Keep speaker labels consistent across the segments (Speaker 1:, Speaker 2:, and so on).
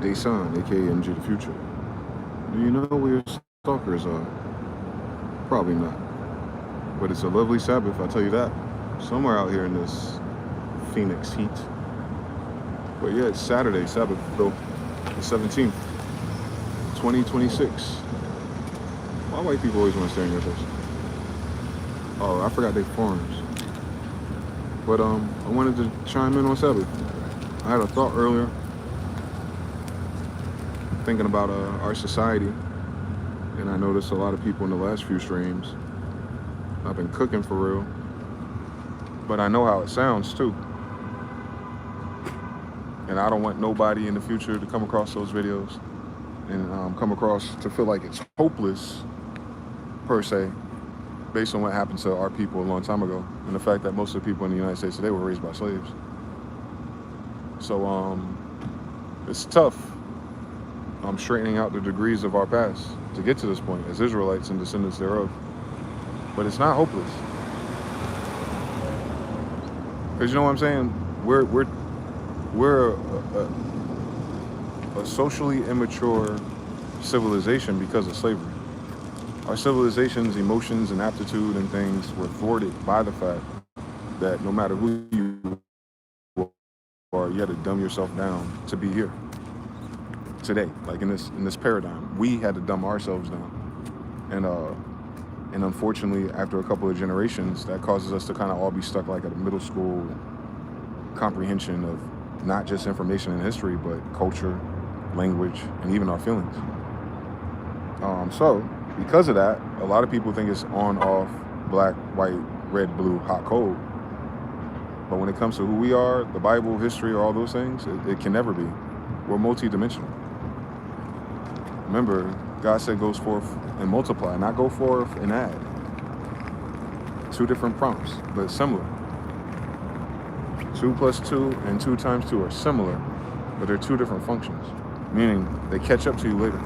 Speaker 1: DeyZan, aka mgthefuture. Do you know where your stalkers are? Probably not. But it's a lovely Sabbath, I'll tell you that. Somewhere out here in this Phoenix heat. But yeah, it's Saturday, Sabbath, though. The 17th, 2026. Why white people always want to stare in your face? Oh, I forgot they foreigners. But I wanted to chime in on Sabbath. I had a thought earlier, thinking about our society, and I noticed a lot of people in the last few streams. I've been cooking for real, but I know how it sounds too. And I don't want nobody in the future to come across those videos and come across to feel like it's hopeless, per se, based on what happened to our people a long time ago, and the fact that most of the people in the United States today were raised by slaves. So it's tough. I'm straightening out the degrees of our past to get to this point as Israelites and descendants thereof. But it's not hopeless. Because you know what I'm saying? We're a socially immature civilization because of slavery. Our civilization's emotions and aptitude and things were thwarted by the fact that no matter who you are, you had to dumb yourself down to be here today. Like in this paradigm, we had to dumb ourselves down, and unfortunately, after a couple of generations, that causes us to kind of all be stuck like at a middle school comprehension of not just information and history, but culture, language, and even our feelings. So because of that, a lot of people think it's on, off, black, white, red, blue, hot, cold. But when it comes to who we are, the Bible, history, all those things, it can never be. We're multi-dimensional. Remember, God said goes forth and multiply, not go forth and add. Two different prompts, but similar. 2 plus 2 and 2 times 2 are similar, but they're two different functions, meaning they catch up to you later.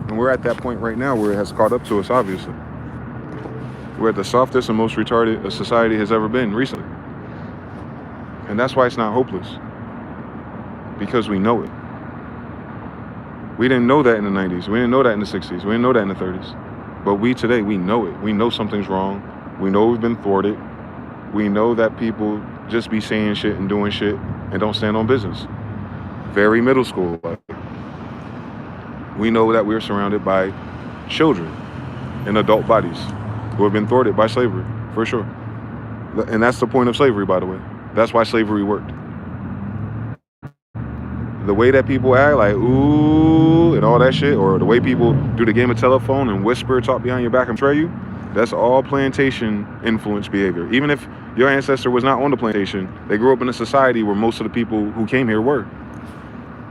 Speaker 1: And we're at that point right now where it has caught up to us, obviously. We're at the softest and most retarded a society has ever been recently. And that's why it's not hopeless, because we know it. We didn't know that in the 90s. We didn't know that in the 60s. We didn't know that in the 30s. But today, we know it. We know something's wrong. We know we've been thwarted. We know that people just be saying shit and doing shit and don't stand on business. Very middle school. We know that we're surrounded by children in adult bodies who have been thwarted by slavery, for sure. And that's the point of slavery, by the way. That's why slavery worked. The way that people act, like, ooh, and all that shit, or the way people do the game of telephone and whisper, talk behind your back and betray you, that's all plantation influence behavior. Even if your ancestor was not on the plantation, they grew up in a society where most of the people who came here were.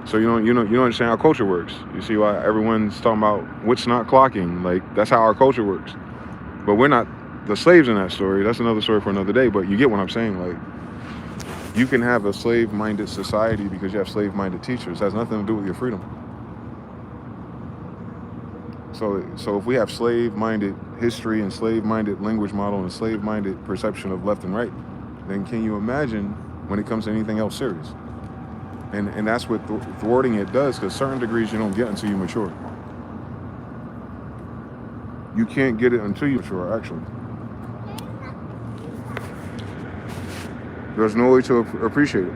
Speaker 1: So you don't understand how culture works. You see why everyone's talking about what's not clocking. Like, that's how our culture works. But we're not the slaves in that story. That's another story for another day. But you get what I'm saying. Like, you can have a slave-minded society because you have slave-minded teachers. It has nothing to do with your freedom. So if we have slave-minded history and slave-minded language model and slave-minded perception of left and right, then can you imagine when it comes to anything else serious? And that's what thwarting it does, because certain degrees you don't get until you mature. You can't get it until you mature, actually. There's no way to appreciate it.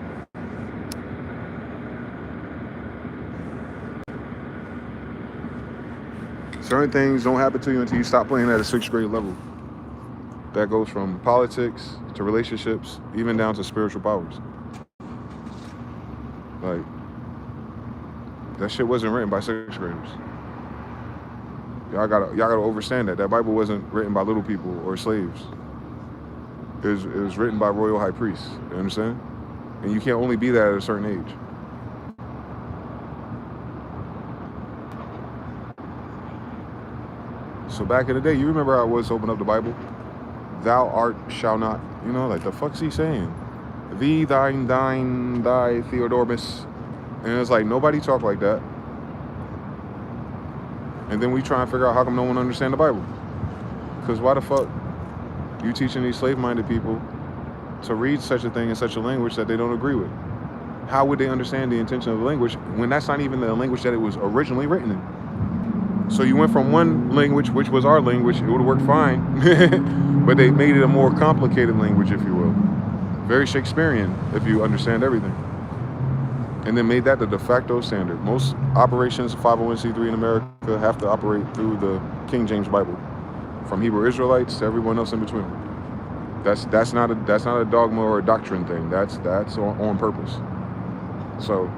Speaker 1: Certain things don't happen to you until you stop playing at a 6th grade level. That goes from politics to relationships, even down to spiritual powers. Like, that shit wasn't written by 6th graders. Y'all gotta understand that Bible wasn't written by little people or slaves. It was written by royal high priests. You understand? And you can't only be that at a certain age. So back in the day, you remember how it was to open up the Bible? Thou art shall not. You know, like, the fuck's he saying? Thee, thine, thy, Theodormus. And it's like, nobody talk like that. And then we try and figure out how come no one understand the Bible. Because why the fuck you teaching these slave-minded people to read such a thing in such a language that they don't agree with? How would they understand the intention of the language when that's not even the language that it was originally written in? So you went from one language, which was our language, it would have worked fine, but they made it a more complicated language, if you will. Very Shakespearean, if you understand everything. And then made that the de facto standard. Most operations, 501c3 in America, have to operate through the King James Bible, from Hebrew Israelites to everyone else in between. That's not a dogma or a doctrine thing. That's on purpose. So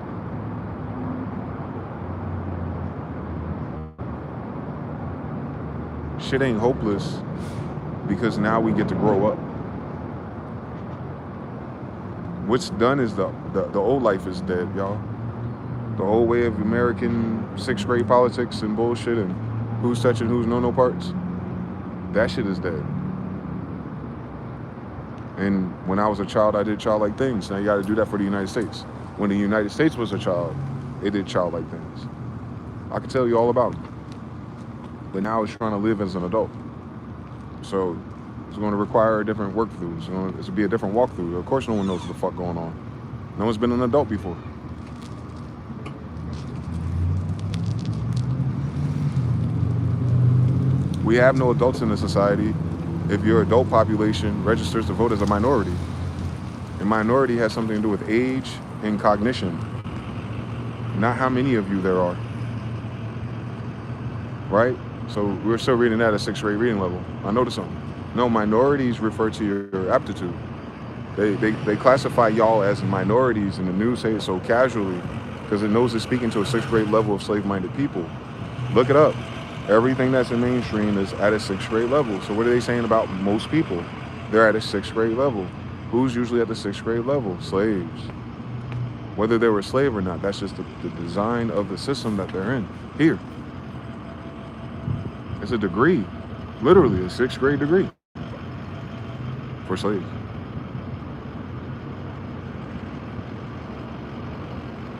Speaker 1: shit ain't hopeless because now we get to grow up. What's done is the old life is dead, y'all. The old way of American 6th grade politics and bullshit and who's touching who's no parts, that shit is dead. And when I was a child, I did childlike things. Now you gotta do that for the United States. When the United States was a child, it did childlike things. I could tell you all about it. But now it's trying to live as an adult. So it's going to require a different work through. It's going to be a different walkthrough. Of course no one knows what the fuck going on. No one's been an adult before. We have no adults in the society if your adult population registers to vote as a minority. And minority has something to do with age and cognition, not how many of you there are. Right? So we're still reading that at 6th grade reading level. I noticed something. No, minorities refer to your aptitude. They classify y'all as minorities, and the news say it so casually because it knows it's speaking to a 6th grade level of slave-minded people. Look it up. Everything that's in mainstream is at a 6th grade level. So what are they saying about most people? They're at a 6th grade level. Who's usually at the 6th grade level? Slaves. Whether they were a slave or not, that's just the design of the system that they're in. Here. It's a degree. Literally a 6th grade degree for slaves.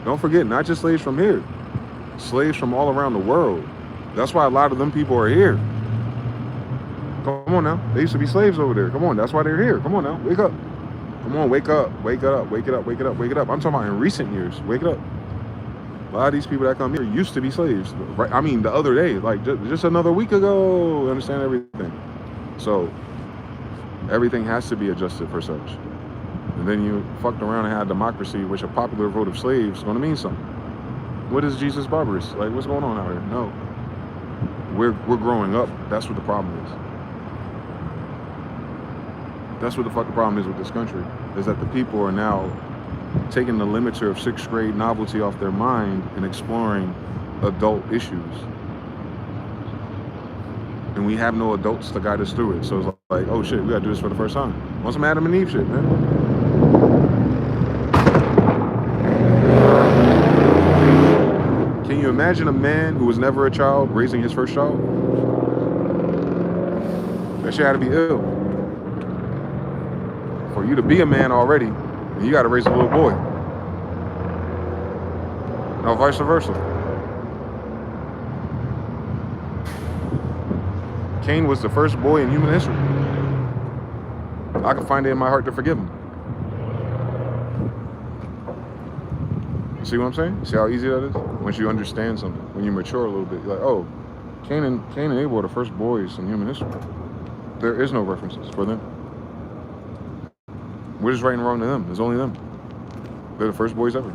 Speaker 1: Don't forget, not just slaves from here, slaves from all around the world. That's why a lot of them people are here. Come on now. They used to be slaves over there. Come on, that's why they're here. Come on now, wake up. Come on, wake up, wake it up, wake it up, wake it up, wake it up. I'm talking about in recent years, wake it up. A lot of these people that come here used to be slaves. Right? I mean, the other day, like just another week ago, you understand everything. So everything has to be adjusted for such. And then you fucked around and had democracy, which a popular vote of slaves is going to mean something. What is Jesus barbarous? Like, what's going on out here? No. We're growing up. That's what the problem is. That's what the fuck the problem is with this country, is that the people are now taking the limiter of 6th grade novelty off their mind and exploring adult issues. And we have no adults to guide us through it. So it's like, oh shit, we gotta do this for the first time. Want some Adam and Eve shit, man. Can you imagine a man who was never a child raising his first child? That shit had to be ill. For you to be a man already, you got to raise a little boy. Now, vice versa. Cain was the first boy in human history. I can find it in my heart to forgive him. See what I'm saying? See how easy that is? Once you understand something, when you mature a little bit, you're like, oh, Cain and Abel are the first boys in human history. There is no references for them. We're just right and wrong to them. It's only them. They're the first boys ever.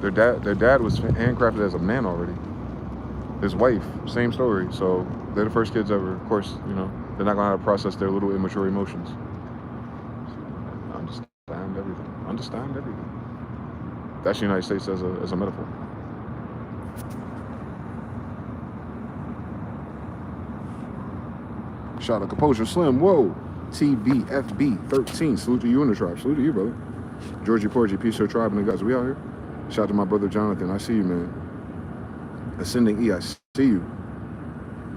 Speaker 1: Their dad was handcrafted as a man already. His wife, same story. So they're the first kids ever. Of course, you know, they're not gonna have to process their little immature emotions. Understand everything. Understand everything. That's the United States as a metaphor. Shout out Composure Slim. Whoa. TBFB13. Salute to you in the tribe. Salute to you, brother. Georgie Porgy, peace to the tribe and the guys. We out here. Shout out to my brother Jonathan. I see you, man. Ascending E, I see you.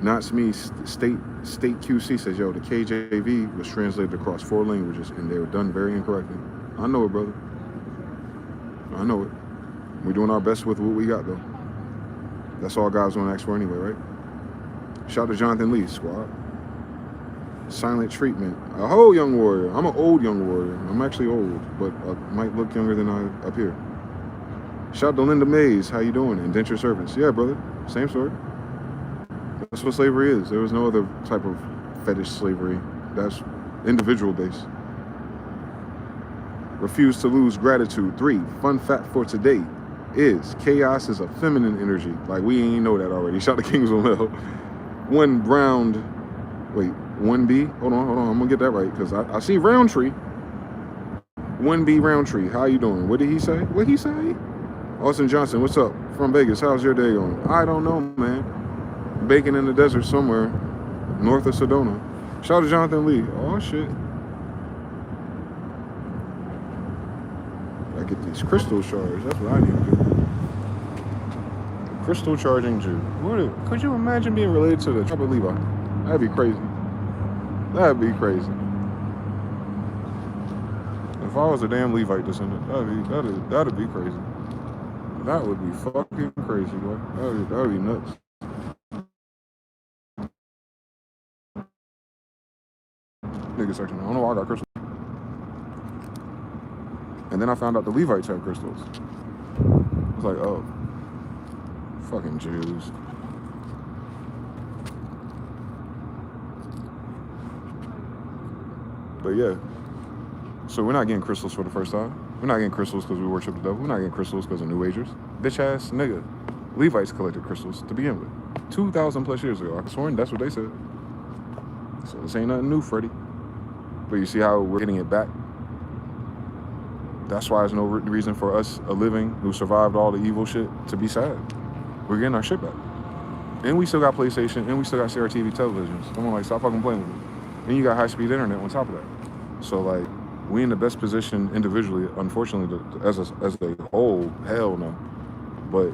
Speaker 1: Not me. State QC says, yo, the KJV was translated across 4 languages and they were done very incorrectly. I know it, brother. I know it. We're doing our best with what we got, though. That's all God's gonna ask for anyway, right? Shout out to Jonathan Lee, squad. Silent treatment. Oh, young warrior. I'm an old young warrior. I'm actually old, but I might look younger than I appear. Shout out to Linda Mays. How you doing? Indenture service. Yeah, brother. Same story. That's what slavery is. There was no other type of fetish slavery. That's individual based. Refuse to lose gratitude. 3. Fun fact for today is chaos is a feminine energy. Like, we ain't know that already. Shout out to Kingsville. 1B. Hold on. I'm gonna get that right because I see Roundtree. 1B Roundtree. How you doing? What did he say? What he say? Austin Johnson, what's up? From Vegas. How's your day going? I don't know, man. Baking in the desert somewhere north of Sedona. Shout out to Jonathan Lee. Oh shit. I get these crystal shards. That's what I need to do. Crystal charging Jew. Could you imagine being related to the tribe of Levi? That'd be crazy. That'd be crazy. If I was a damn Levite descendant, that'd be crazy. That would be fucking crazy, boy. That'd be nuts. Nigga section. I don't know why I got crystals. And then I found out the Levites have crystals. I was like, oh, fucking Jews. But yeah, so we're not getting crystals for the first time. We're not getting crystals because we worship the devil. We're not getting crystals because of New Agers. Bitch ass nigga. Levites collected crystals to begin with. 2,000 plus years ago. I could swear that's what they said. So this ain't nothing new, Freddie. But you see how we're getting it back? That's why there's no reason for us, a living who survived all the evil shit, to be sad. We're getting our shit back. And we still got PlayStation, and we still got CRTV televisions. Come on, like, stop fucking playing with me. And you got high-speed internet on top of that. So, like, we in the best position individually, unfortunately, as a whole, hell no. But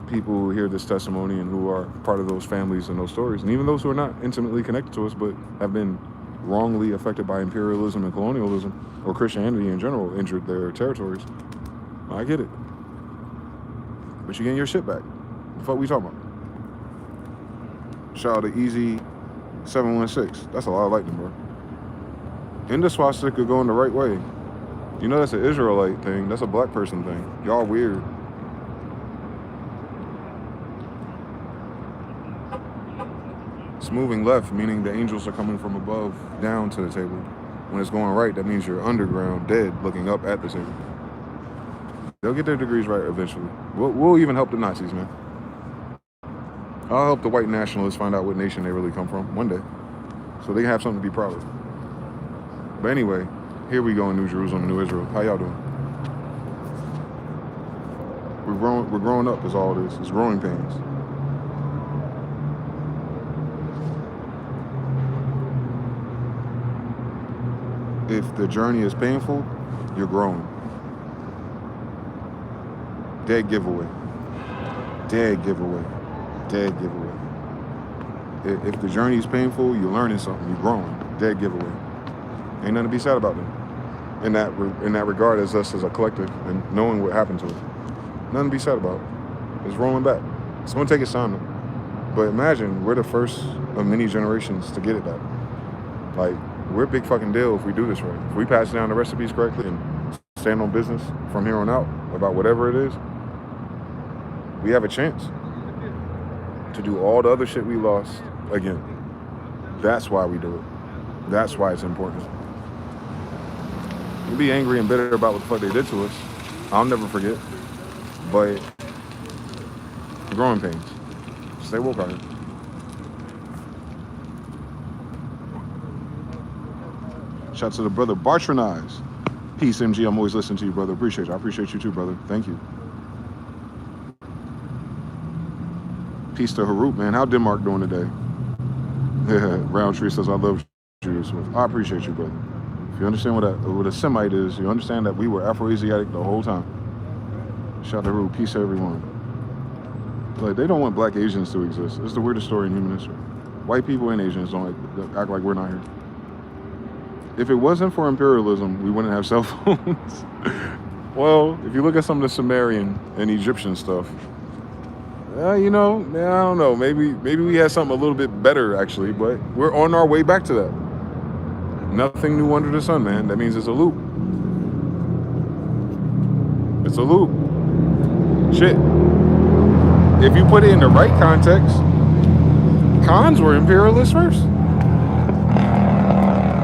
Speaker 1: people who hear this testimony and who are part of those families and those stories, and even those who are not intimately connected to us but have been wrongly affected by imperialism and colonialism or Christianity in general, injured their territories, I get it. But you're getting your shit back. The fuck we talking about? Shout out to Easy 716. That's a lot of lightning, bro. And the swastika going the right way. You know that's an Israelite thing. That's a black person thing. Y'all weird. It's moving left, meaning the angels are coming from above down to the table. When it's going right, that means you're underground, dead, looking up at the table. They'll get their degrees right eventually. We'll even help the Nazis, man. I'll help the white nationalists find out what nation they really come from one day, so they can have something to be proud of. But anyway, here we go in New Jerusalem and New Israel. How y'all doing? We're growing up is all it is. It's growing pains. If the journey is painful, you're growing. Dead giveaway. Dead giveaway. Dead giveaway. If the journey is painful, you're learning something. You're growing. Dead giveaway. Ain't nothing to be sad about them. In that regard, as us as a collective and knowing what happened to us, nothing to be sad about. It's rolling back. It's gonna take its time though. But imagine we're the first of many generations to get it back. Like, we're a big fucking deal if we do this right. If we pass down the recipes correctly and stand on business from here on out about whatever it is, we have a chance to do all the other shit we lost again. That's why we do it. That's why it's important. You'll be angry and bitter about what the fuck they did to us. I'll never forget. But growing pains. Stay woke on it. Shout out to the brother Bartronize. Peace, MG. I'm always listening to you, brother. Appreciate you. I appreciate you too, brother. Thank you. Peace to Harut, man. How Denmark doing today? Roundtree says, I love you. I appreciate you, brother. If you understand what a Semite is, you understand that we were Afro-Asiatic the whole time. Shout out to Harut. Peace to everyone. Like, they don't want black Asians to exist. It's the weirdest story in human history. White people and Asians don't act like we're not here. If it wasn't for imperialism, we wouldn't have cell phones. Well, if you look at some of the Sumerian and Egyptian stuff, you know, I don't know. Maybe we had something a little bit better, actually, but we're on our way back to that. Nothing new under the sun, man. That means it's a loop. It's a loop. Shit. If you put it in the right context, Khans were imperialists first.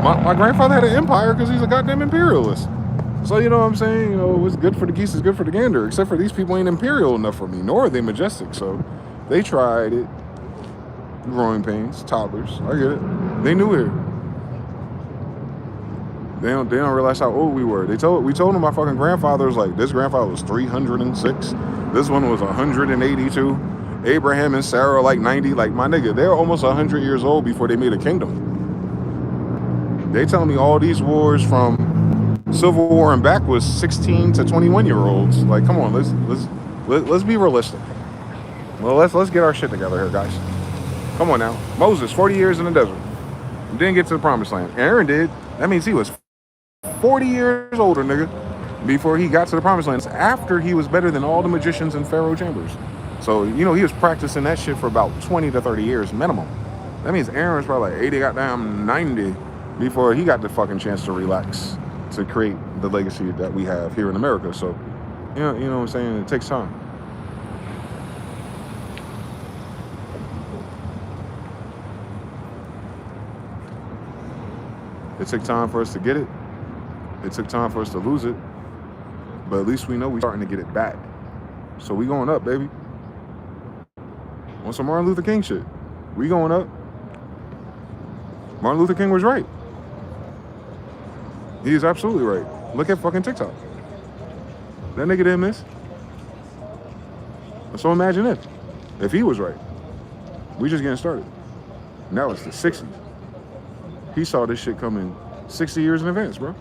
Speaker 1: My grandfather had an empire because he's a goddamn imperialist. So you know what I'm saying? You know, what's good for the geese is good for the gander. Except for these people ain't imperial enough for me, nor are they majestic. So they tried it. Growing pains, toddlers. I get it. They knew it. They don't realize how old we were. We told them my fucking grandfather was like, this grandfather was 306. This one was 182. Abraham and Sarah like 90. Like, my nigga, they're almost 100 years old before they made a kingdom. They telling me all these wars from Civil War and back was 16 to 21-year-olds. Like, come on, let's be realistic. Well, let's get our shit together here, guys. Come on now. Moses, 40 years in the desert. Didn't get to the promised land. Aaron did. That means he was 40 years older, nigga, before he got to the promised land. After he was better than all the magicians in Pharaoh chambers. So, you know, he was practicing that shit for about 20 to 30 years minimum. That means Aaron's probably like 80, goddamn 90 before he got the fucking chance to relax to create the legacy that we have here in America. So, you know what I'm saying? It takes time. It took time for us to get it. It took time for us to lose it. But at least we know we're starting to get it back. So we going up, baby. On some Martin Luther King shit. We going up. Martin Luther King was right. He is absolutely right. Look at fucking TikTok. That nigga didn't miss. So imagine if he was right. We just getting started. Now it's the 60s. He saw this shit coming 60 years in advance, bro.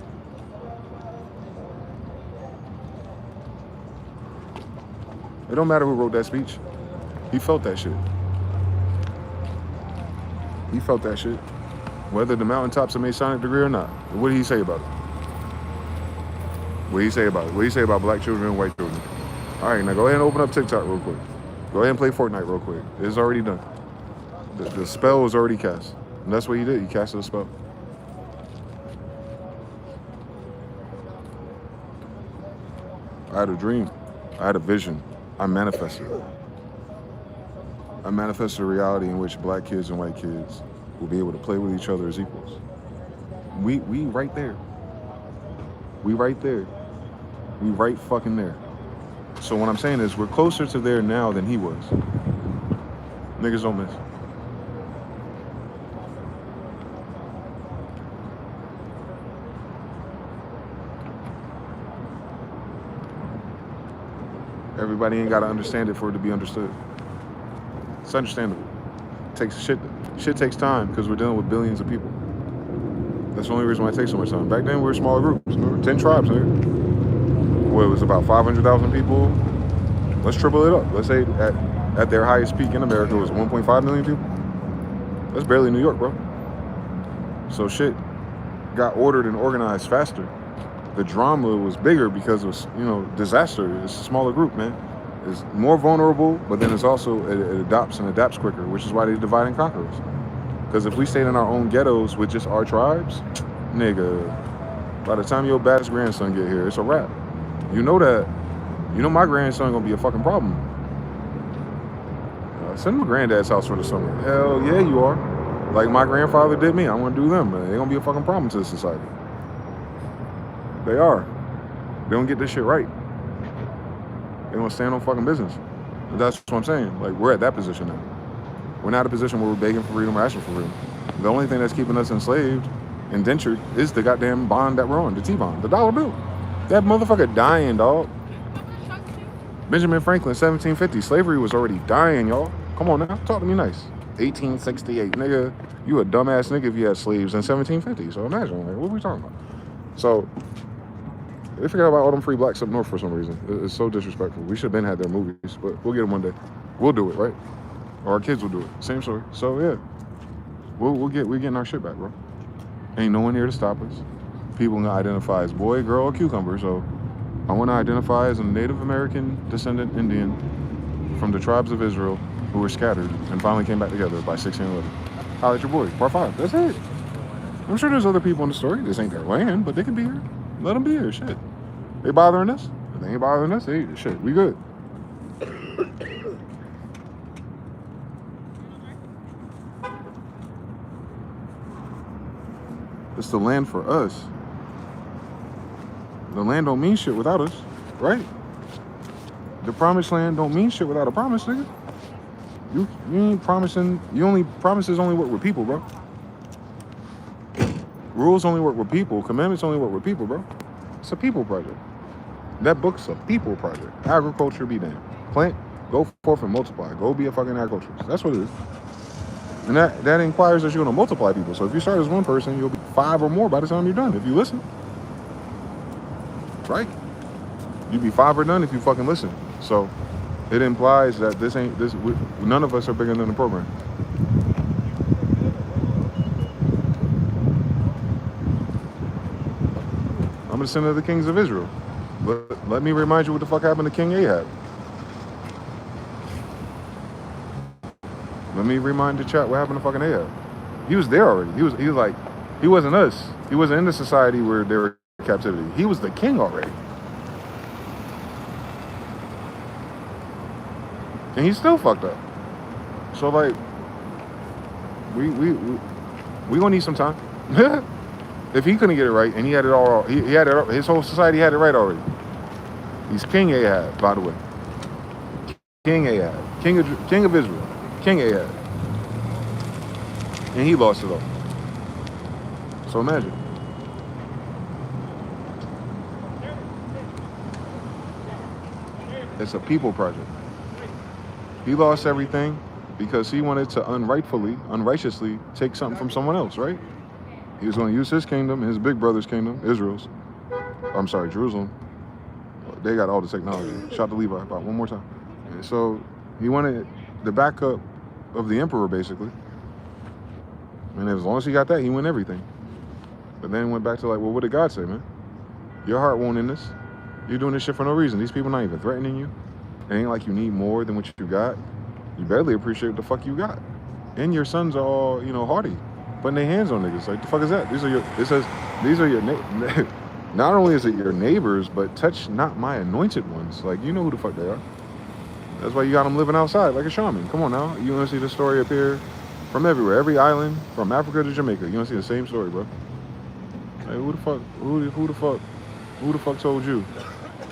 Speaker 1: It don't matter who wrote that speech. He felt that shit. He felt that shit. Whether the mountaintops are Masonic degree or not. What did he say about it? What did he say about it? What did he say about black children and white children? All right, now go ahead and open up TikTok real quick. Go ahead and play Fortnite real quick. It's already done. The spell was already cast. And that's what he did. He casted a spell. I had a dream. I had a vision. I manifested it. I manifested a reality in which black kids and white kids will be able to play with each other as equals. We right there. We right there. We right fucking there. So what I'm saying is we're closer to there now than he was. Niggas don't miss. Everybody ain't gotta understand it for it to be understood. It's understandable. It takes shit takes time because we're dealing with billions of people. That's the only reason why it takes so much time. Back then we were smaller groups. Remember? 10 tribes, nigga. What, it was about 500,000 people. Let's triple it up. Let's say at their highest peak in America was 1.5 million people. That's barely New York, bro. So shit got ordered and organized faster. The drama was bigger because it was, disaster. It's a smaller group, man. It's more vulnerable, but then it's also, it adopts quicker, which is why they divide and conquer us. Because if we stayed in our own ghettos with just our tribes, nigga, by the time your baddest grandson get here, it's a wrap. You know that. You know my grandson gonna be a fucking problem. Send him to granddad's house for the summer. Hell yeah, you are. Like my grandfather did me. I want to do them. They're gonna be a fucking problem to the society. They are. They don't get this shit right. They don't stand on fucking business. That's what I'm saying. Like, we're at that position now. We're not in a position where we're begging for freedom or asking for freedom. The only thing that's keeping us enslaved, indentured, is the goddamn bond that we're on, the T-bond, the dollar bill. That motherfucker dying, dog. Benjamin Franklin, 1750. Slavery was already dying, y'all. Come on now, talk to me nice. 1868, nigga. You a dumbass nigga if you had slaves in 1750. So imagine, like, what are we talking about? So they forgot about all them free blacks up north for some reason. It's so disrespectful. We should have been had their movies, but we'll get them one day. We'll do it, right? Or our kids will do it. Same story. So yeah, we're getting our shit back, bro. Ain't no one here to stop us. People gonna identify as boy, girl, or cucumber. So I want to identify as a Native American descendant Indian from the tribes of Israel who were scattered and finally came back together by 1611. Holla at your boy. Part 5. That's it. I'm sure there's other people in the story. This ain't their land, but they can be here. Let them be here. Shit. They bothering us? If they ain't bothering us, shit, we good. It's the land for us. The land don't mean shit without us, right? The promised land don't mean shit without a promise, nigga. You ain't promising. Promises only work with people, bro. Rules only work with people. Commandments only work with people, bro. It's a people project. That book's a people project. Agriculture be damned. Plant, go forth and multiply. Go be a fucking agriculturist. That's what it is. And that inquires that you're gonna multiply people. So if you start as one person, you'll be 5 or more by the time you're done. If you listen, right? You'll be 5 or done if you fucking listen. So it implies that none of us are bigger than the program. I'm a descendant of the kings of Israel. But let me remind you what the fuck happened to King Ahab. Let me remind the chat what happened to fucking Ahab. He was there already. He wasn't us. He wasn't in the society where they were in captivity. He was the king already. And he's still fucked up. So like, we gonna need some time. If he couldn't get it right, and he had it all, he had it. His whole society had it right already. He's King Ahab, by the way. King Ahab, king of Israel, King Ahab, and he lost it all. So imagine. It's a people project. He lost everything because he wanted to unrighteously take something from someone else, right? He was going to use his kingdom, his big brother's kingdom, Jerusalem. They got all the technology. Shout to Levi about one more time. And so he wanted the backup of the emperor, basically. And as long as he got that, he won everything. But then went back to like, well, what did God say, man? Your heart won't in this. You're doing this shit for no reason. These people not even threatening you. It ain't like you need more than what you got. You barely appreciate what the fuck you got. And your sons are all, hardy. Putting their hands on niggas. Like, the fuck is that? These are your not only is it your neighbors, but touch not my anointed ones. Like, you know who the fuck they are. That's why you got them living outside like a shaman. Come on now. You want to see the story appear from everywhere. Every island, from Africa to Jamaica. You want to see the same story, bro. Like, who the fuck told you,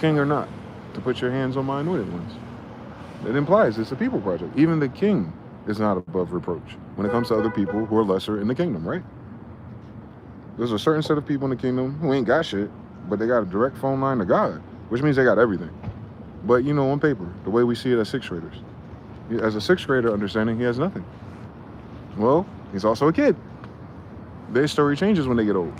Speaker 1: king or not, to put your hands on my anointed ones? It implies it's a people project. Even the king is not above reproach when it comes to other people who are lesser in the kingdom, right? There's a certain set of people in the kingdom who ain't got shit, but they got a direct phone line to God, which means they got everything. But on paper, the way we see it as 6th graders. As a 6th grader understanding, he has nothing. Well, he's also a kid. Their story changes when they get old.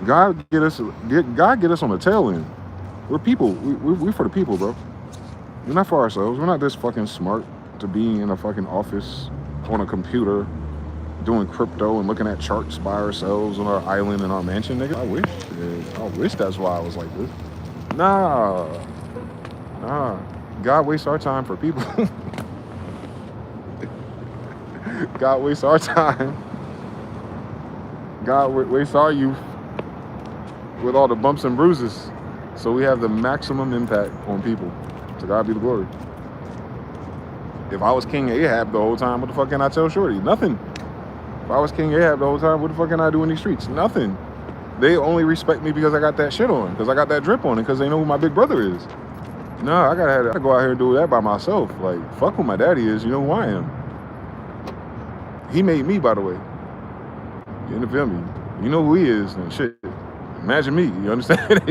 Speaker 1: God get us on the tail end. We're people. We're for the people, bro. We're not for ourselves. We're not this fucking smart to be in a fucking office on a computer doing crypto and looking at charts by ourselves on our island in our mansion, nigga. I wish that's why I was like this. Nah. God wastes our time for people. God wastes our time. God wastes our youth with all the bumps and bruises. So we have the maximum impact on people. To God be the glory. If I was King Ahab the whole time, what the fuck can I tell Shorty? Nothing. If I was King Ahab the whole time, what the fuck can I do in these streets? Nothing. They only respect me because I got that shit on, because I got that drip on, and because they know who my big brother is. No, I gotta go out here and do that by myself. Like, fuck who my daddy is, you know who I am. He made me, by the way. You feel me? You know who he is, and shit. Imagine me, you understand?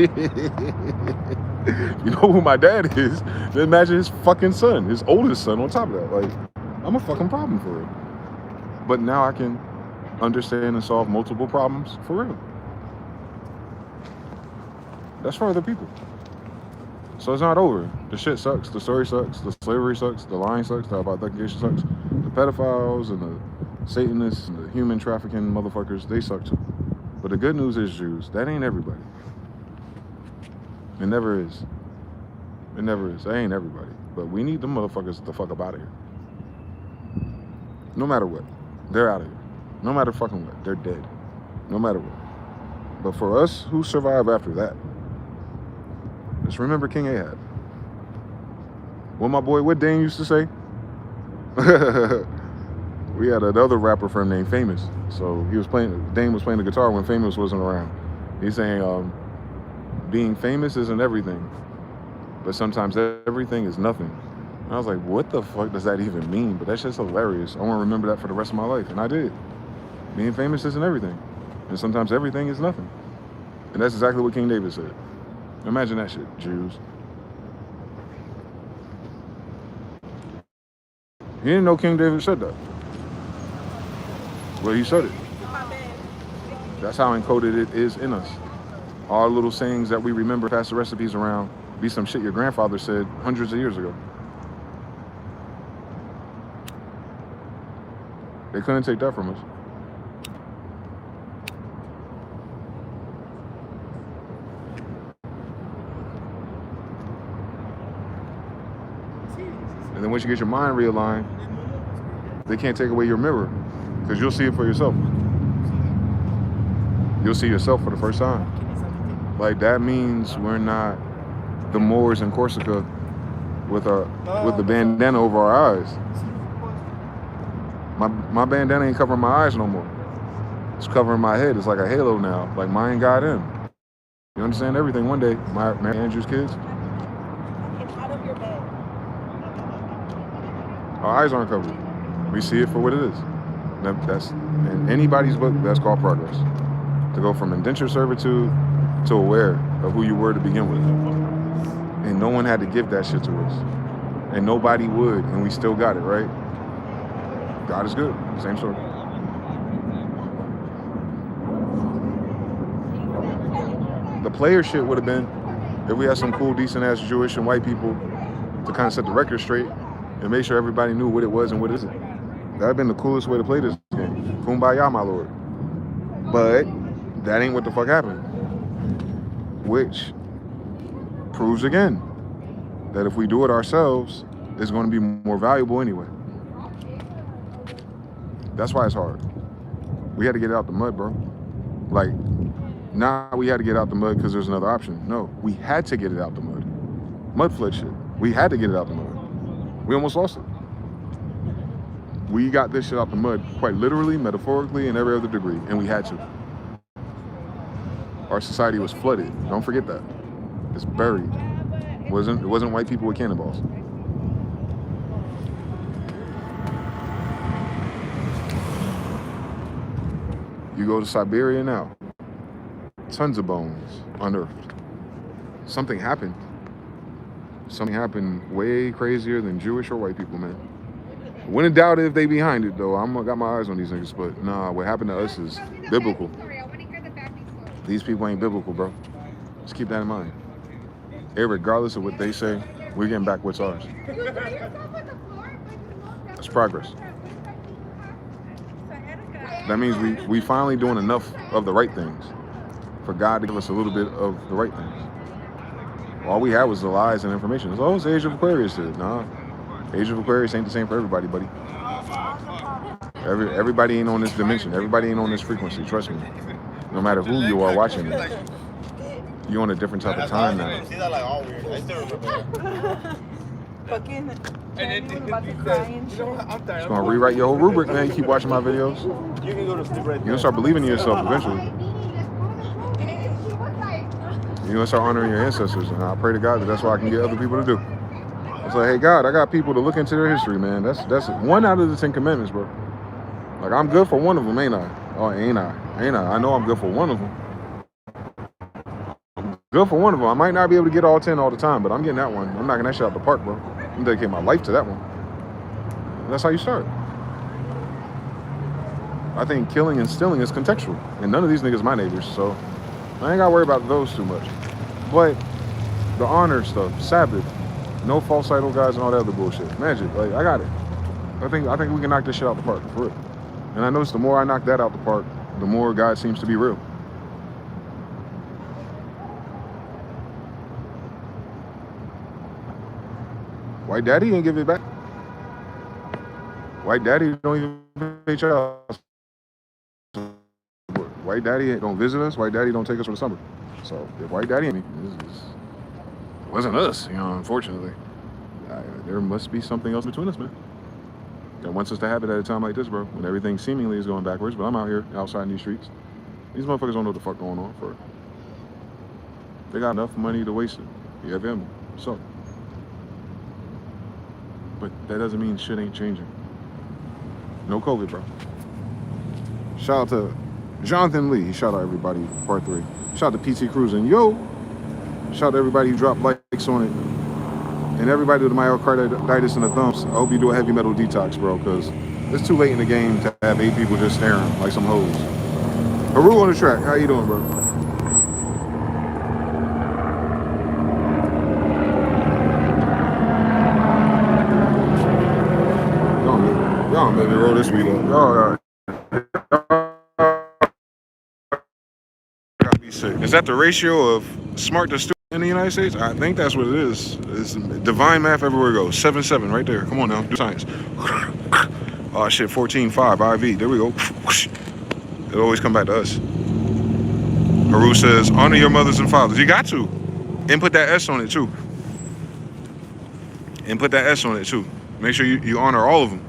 Speaker 1: You know who my dad is, then imagine his fucking son, his oldest son on top of that. Like, I'm a fucking problem for real. But now I can understand and solve multiple problems for real. That's for other people. So it's not over. The shit sucks, the story sucks, the slavery sucks, the lying sucks, the authentication sucks, the pedophiles and the Satanists and the human trafficking motherfuckers, they suck too. But the good news is, Jews, that ain't everybody. It never is. It never is. That ain't everybody. But we need them motherfuckers the fuck up out of here. No matter what. They're out of here. No matter fucking what. They're dead. No matter what. But for us who survive after that, just remember King Ahab. What my boy, what Dane used to say? We had another rapper friend named Famous. So he was playing. Dame was playing the guitar when Famous wasn't around. He's saying, being famous isn't everything, but sometimes everything is nothing. And I was like, what the fuck does that even mean? But that's just hilarious. I want to remember that for the rest of my life, and I did. Being famous isn't everything, and sometimes everything is nothing. And that's exactly what King David said. Imagine that shit, Jews. He didn't know King David said that. Well, he said it. That's how encoded it is in us. All little sayings that we remember, pass the recipes around, be some shit your grandfather said hundreds of years ago. They couldn't take that from us. And then once you get your mind realigned, they can't take away your mirror, because you'll see it for yourself. You'll see yourself for the first time. Like, that means we're not the Moors in Corsica with the bandana over our eyes. My bandana ain't covering my eyes no more. It's covering my head. It's like a halo now. Like mine got in. You understand everything one day. Mary Andrew's kids. Our eyes aren't covered. We see it for what it is. That's in anybody's book. That's called progress. To go from indentured servitude to aware of who you were to begin with. And no one had to give that shit to us. And nobody would, and we still got it, right? God is good. Same story. The player shit would have been if we had some cool, decent ass Jewish and white people to kind of set the record straight and make sure everybody knew what it was and what it isn't. That'd have been the coolest way to play this game. Kumbaya, my lord. But that ain't what the fuck happened. Which proves again that if we do it ourselves, it's going to be more valuable anyway. That's why it's hard. We had to get it out the mud, bro. Like, not we had to get out the mud because there's another option. No, we had to get it out the mud. Mud flood shit. We had to get it out the mud. We almost lost it. We got this shit out the mud quite literally, metaphorically, and every other degree, and we had to. Our society was flooded. Don't forget that. It's buried. It wasn't white people with cannonballs. You go to Siberia now, tons of bones unearthed. Something happened. Something happened way crazier than Jewish or white people, man. Wouldn't doubt it if they behind it, though. Got my eyes on these niggas, but nah, what happened to us is biblical. These people ain't biblical, bro. Just keep that in mind. Regardless of what they say, we're getting back what's ours. That's progress. That means we finally doing enough of the right things for God to give us a little bit of the right things. All we had was the lies and information. It's the Age of Aquarius did. Nah, Age of Aquarius ain't the same for everybody, buddy. Everybody ain't on this dimension. Everybody ain't on this frequency. Trust me. No matter who you are watching it, you're on a different type of time now. It's gonna rewrite your whole rubric, man. You keep watching my videos. You're gonna start believing in yourself eventually. You're gonna start honoring your ancestors, and I pray to God that that's what I can get other people to do. It's like, hey God, I got people to look into their history, man. That's 1 out of the 10 commandments, bro. Like, I'm good for one of them, ain't I? Oh, ain't I? I know I'm good for one of them. Good for one of them. I might not be able to get all 10 all the time, but I'm getting that one. I'm knocking that shit out the park, bro. I'm dedicating my life to that one. And that's how you start. I think killing and stealing is contextual, and none of these niggas my neighbors, so I ain't gotta worry about those too much. But the honor stuff, Sabbath, no false idol gods and all that other bullshit, magic, like, I got it. I think we can knock this shit out the park, for real. And I notice the more I knock that out the park, the more God seems to be real. White daddy ain't give it back. White daddy don't even pay child support. White daddy don't visit us. White daddy don't take us for the summer. So if white daddy ain't, it wasn't us, unfortunately. There must be something else between us, man. That wants us to have it at a time like this, bro, when everything seemingly is going backwards. But I'm out here, outside in these streets. These motherfuckers don't know what the fuck going on. For they got enough money to waste it. You have him. So, but that doesn't mean shit ain't changing. No COVID, bro. Shout out to Jonathan Lee. Shout out everybody. Part 3. Shout out to PT Cruising. Yo. Shout out to everybody who dropped likes on it. And everybody with myocarditis and the thumbs. I hope you do a heavy metal detox, bro, because it's too late in the game to have 8 people just staring like some hoes. Haru on the track. How you doing, bro? Y'all make me roll this weed up. Y'all gotta be sick. Is that the ratio of smart to stupid in the United States? I think that's what it is. It's divine math everywhere it goes. 7-7 right there. Come on now, do science. Oh shit, 14-5 IV. There we go. It'll always come back to us. Haru says, honor your mothers and fathers. You got to. And put that S on it too. And put that S on it too. Make sure you honor all of them.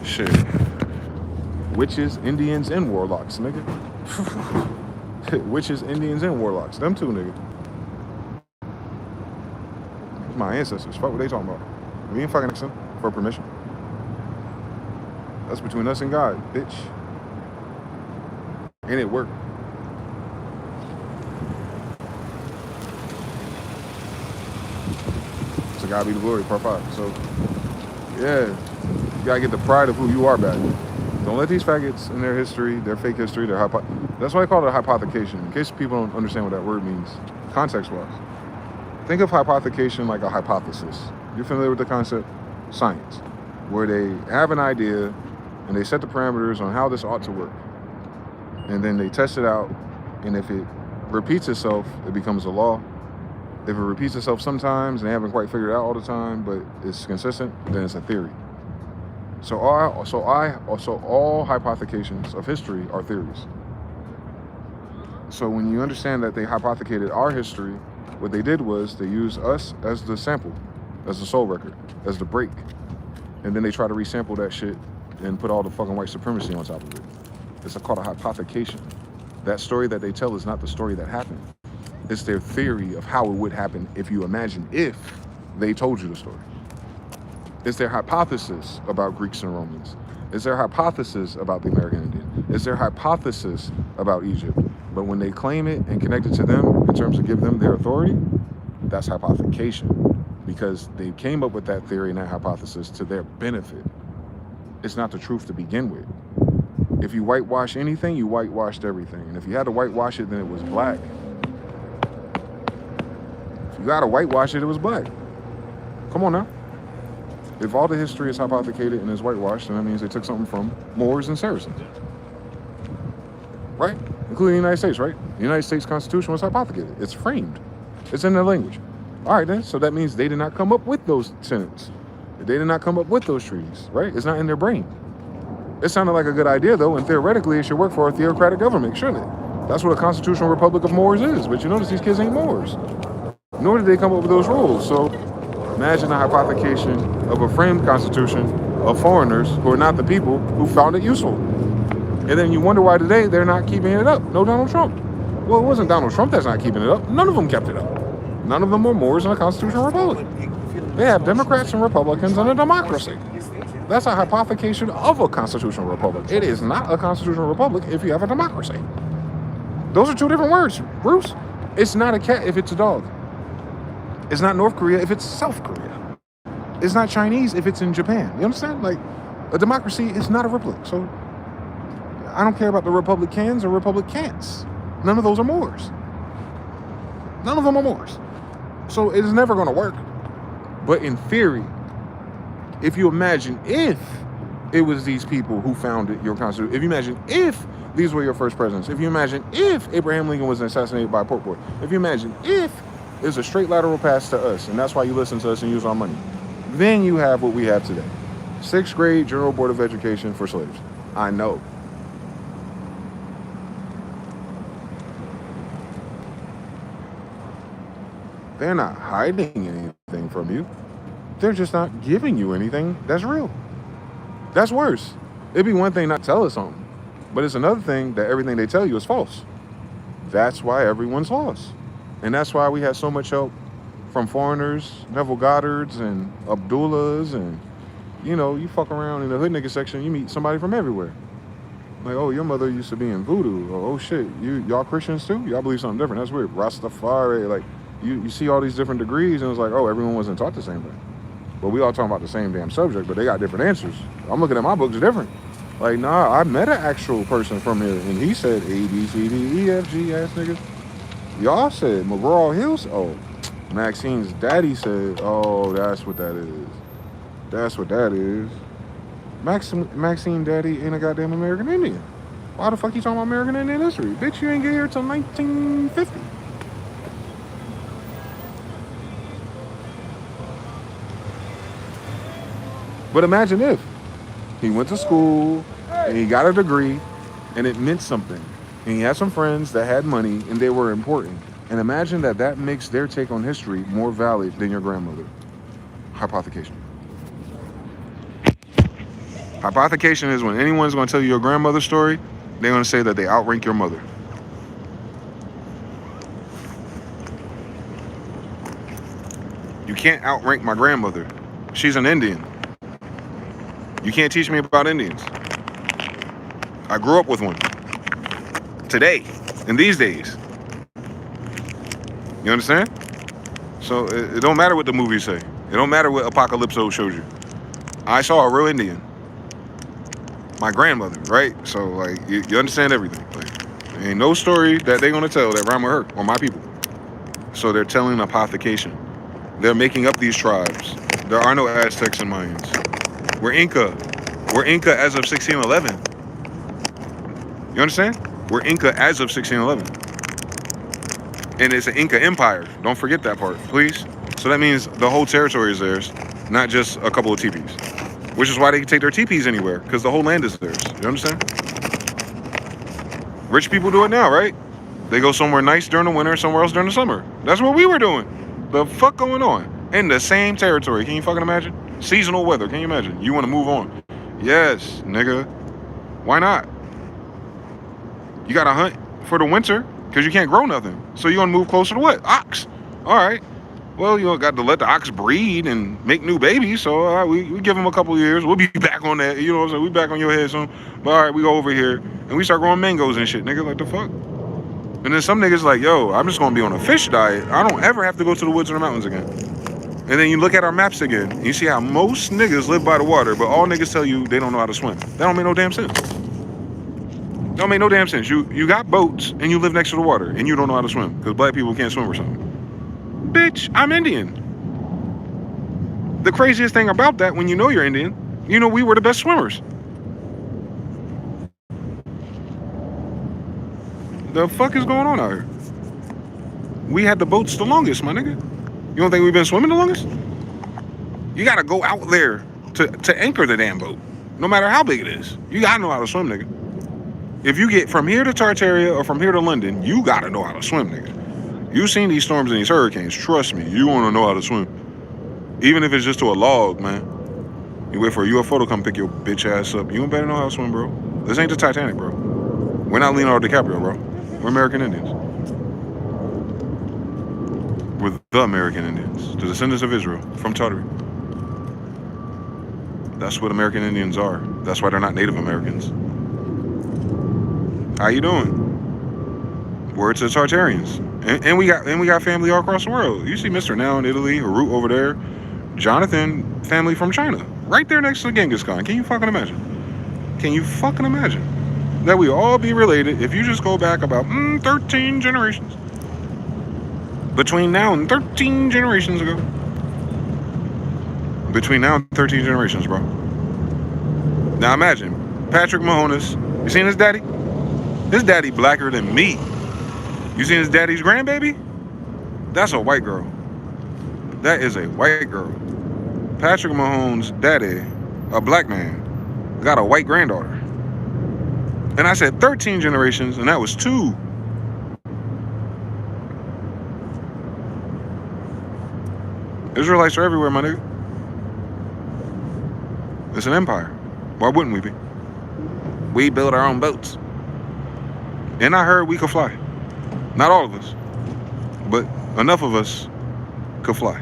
Speaker 1: Shit. Witches, Indians, and warlocks, nigga. Witches, Indians, and warlocks. Them two, nigga. My ancestors. Fuck what they talking about. We ain't fucking asking for permission. That's between us and God, bitch. And it worked. So God be the glory, part 5. So, yeah. You gotta get the pride of who you are back. Don't let these faggots in their history, their fake history, that's why I call it a hypothecation. In case people don't understand what that word means, context-wise. Think of hypothecation like a hypothesis. You're familiar with the concept? Science. Where they have an idea and they set the parameters on how this ought to work. And then they test it out, and if it repeats itself, it becomes a law. If it repeats itself sometimes and they haven't quite figured it out all the time, but it's consistent, then it's a theory. So all hypothecations of history are theories. So when you understand that they hypothecated our history, what they did was they used us as the sample, as the soul record, as the break. And then they try to resample that shit and put all the fucking white supremacy on top of it. It's called a hypothecation. That story that they tell is not the story that happened. It's their theory of how it would happen if you imagine if they told you the story. It's their hypothesis about Greeks and Romans. It's their hypothesis about the American Indian. It's their hypothesis about Egypt. But when they claim it and connect it to them in terms of giving them their authority, that's hypothecation. Because they came up with that theory and that hypothesis to their benefit. It's not the truth to begin with. If you whitewash anything, you whitewashed everything. And if you had to whitewash it, then it was black. If you gotta whitewash it, it was black. Come on now. If all the history is hypothecated and is whitewashed, then that means they took something from Moors and Saracens. Right? Including the United States, right? The United States Constitution was hypothecated. It's framed. It's in their language. All right, then. So that means they did not come up with those sentences. They did not come up with those treaties, right? It's not in their brain. It sounded like a good idea, though, and theoretically it should work for a theocratic government, shouldn't it? That's what a constitutional republic of Moors is. But you notice these kids ain't Moors. Nor did they come up with those rules. So imagine the hypothecation of a framed constitution of foreigners who are not the people who found it useful. And then you wonder why today they're not keeping it up. No Donald Trump. Well, it wasn't Donald Trump that's not keeping it up. None of them kept it up. None of them are Moors in a constitutional republic. They have Democrats and Republicans in a democracy. That's a hypothecation of a constitutional republic. It is not a constitutional republic if you have a democracy. Those are two different words, Bruce. It's not a cat if it's a dog. It's not North Korea if it's South Korea. It's not Chinese if it's in Japan. You understand? Like, a democracy is not a republic. So I don't care about the Republicans or Republicans. None of those are Moors. None of them are Moors. So it is never going to work. But in theory, if you imagine if it was these people who founded your constitution, if you imagine if these were your first presidents, if you imagine if Abraham Lincoln was assassinated by a pork boy, if you imagine if there's a straight lateral path to us, and that's why you listen to us and use our money, then you have what we have today. 6th grade General Board of Education for slaves. I know. They're not hiding anything from you. They're just not giving you anything that's real. That's worse. It'd be one thing not to tell us something, but it's another thing that everything they tell you is false. That's why everyone's lost. And that's why we had so much help from foreigners, Neville Goddards and Abdullahs, and you fuck around in the hood nigga section, you meet somebody from everywhere. Like, oh, your mother used to be in voodoo. Oh shit, y'all Christians too? Y'all believe something different. That's weird. Rastafari, like you see all these different degrees, and it's like, oh, everyone wasn't taught the same thing. But we all talking about the same damn subject, but they got different answers. I'm looking at my books different. Like, nah, I met an actual person from here, and he said A, B, C, D, E, F, G, ass niggas. Y'all said McGraw-Hill. Oh, Maxine's daddy said, oh, that's what that is. That's what that is. Maxine daddy ain't a goddamn American Indian. Why the fuck you talking about American Indian history? Bitch, you ain't get here till 1950. But imagine if he went to school and he got a degree and it meant something. And he had some friends that had money and they were important. And imagine that makes their take on history more valid than your grandmother. Hypothecation. Hypothecation is when anyone's going to tell you your grandmother's story, they're going to say that they outrank your mother. You can't outrank my grandmother. She's an Indian. You can't teach me about Indians. I grew up with one. Today, in these days. You understand? So it don't matter what the movies say. It don't matter what Apocalypso shows you. I saw a real Indian. My grandmother, right? So, like, you understand everything. Like, there ain't no story that they're going to tell that rhyme with her or my people. So they're telling hypothecation. They're making up these tribes. There are no Aztecs and Mayans. We're Inca. We're Inca as of 1611. You understand? We're Inca as of 1611. And it's an Inca empire. Don't forget that part, please. So that means the whole territory is theirs, not just a couple of teepees. Which is why they can take their teepees anywhere, because the whole land is theirs. You understand? Rich people do it now, right? They go somewhere nice during the winter, somewhere else during the summer. That's what we were doing. The fuck going on? In the same territory. Can you fucking imagine? Seasonal weather. Can you imagine? You want to move on? Yes, nigga. Why not? You got to hunt for the winter because you can't grow nothing. So you want to move closer to what? Ox. All right. Well, you got to let the ox breed and make new babies. So all right, we give them a couple of years. We'll be back on that. You know what I'm saying? We back on your head soon. But all right, we go over here and we start growing mangoes and shit, nigga. Like the fuck? And then some niggas like, yo, I'm just going to be on a fish diet. I don't ever have to go to the woods or the mountains again. And then you look at our maps again. And you see how most niggas live by the water, but all niggas tell you they don't know how to swim. That don't make no damn sense. Don't make no damn sense. You got boats and you live next to the water and you don't know how to swim because black people can't swim or something. Bitch, I'm Indian. The craziest thing about that, when you know you're Indian, you know we were the best swimmers. The fuck is going on out here? We had the boats the longest, my nigga. You don't think we've been swimming the longest? You gotta go out there to anchor the damn boat, no matter how big it is. You gotta know how to swim, nigga. If you get from here to Tartaria or from here to London, you gotta know how to swim, nigga. You've seen these storms and these hurricanes. Trust me, you wanna know how to swim. Even if it's just to a log, man. You wait for a UFO to come pick your bitch ass up. You better know how to swim, bro. This ain't the Titanic, bro. We're not Leonardo DiCaprio, bro. We're American Indians. We're the American Indians, the descendants of Israel from Tartary. That's what American Indians are. That's why they're not Native Americans. How you doing? Word to the Tartarians. And we got family all across the world. You see Mr. Now in Italy, Harut over there, Jonathan, family from China, right there next to Genghis Khan. Can you fucking imagine? Can you fucking imagine that we all be related if you just go back about 13 generations? Between now and 13 generations ago. Between now and 13 generations, bro. Now imagine, Patrick Mahomes, you seen his daddy? His daddy blacker than me. You seen his daddy's grandbaby? That's a white girl. That is a white girl. Patrick Mahomes' daddy, a black man, got a white granddaughter. And I said 13 generations, and that was 2. Israelites are everywhere, my nigga. It's an empire. Why wouldn't we be? We build our own boats. And I heard we could fly. Not all of us, but enough of us could fly.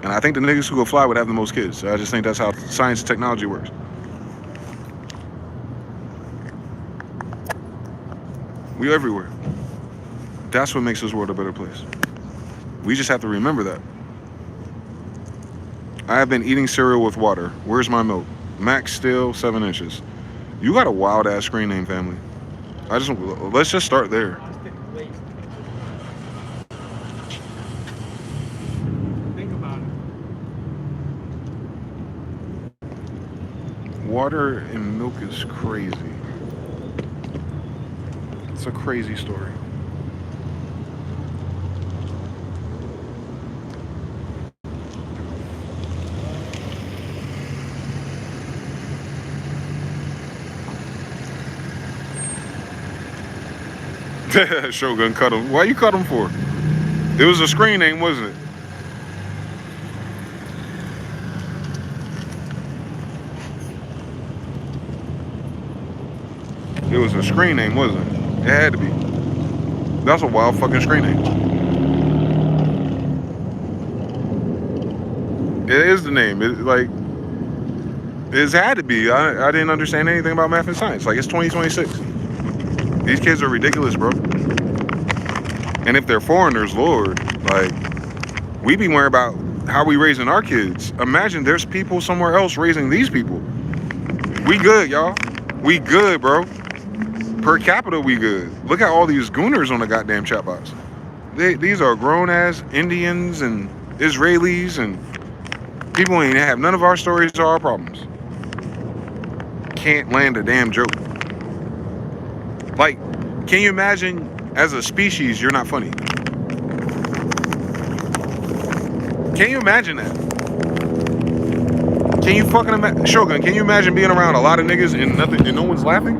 Speaker 1: And I think the niggas who could fly would have the most kids. So I just think that's how science and technology works. We everywhere. That's what makes this world a better place. We just have to remember that. I have been eating cereal with water. Where's my milk? Max still 7 inches. You got a wild ass screen name, family. Let's just start there.
Speaker 2: Think about it.
Speaker 1: Water and milk is crazy. It's a crazy story. Shogun cut him. Why you cut him for? It was a screen name, wasn't it? It was a screen name, wasn't it? It had to be. That's a wild fucking screen name. It is the name. It's had to be. I didn't understand anything about math and science. Like, it's 2026. These kids are ridiculous, bro. And if they're foreigners, Lord, like, we be worried about how we raising our kids. Imagine there's people somewhere else raising these people. We good, y'all. We good, bro. Per capita, we good. Look at all these gooners on the goddamn chat box. These are grown-ass Indians and Israelis, and people ain't have none of our stories or our problems. Can't land a damn joke. Like, can you imagine, as a species, you're not funny? Can you imagine that? Can you fucking imagine, Shogun, can you imagine being around a lot of niggas and no one's laughing?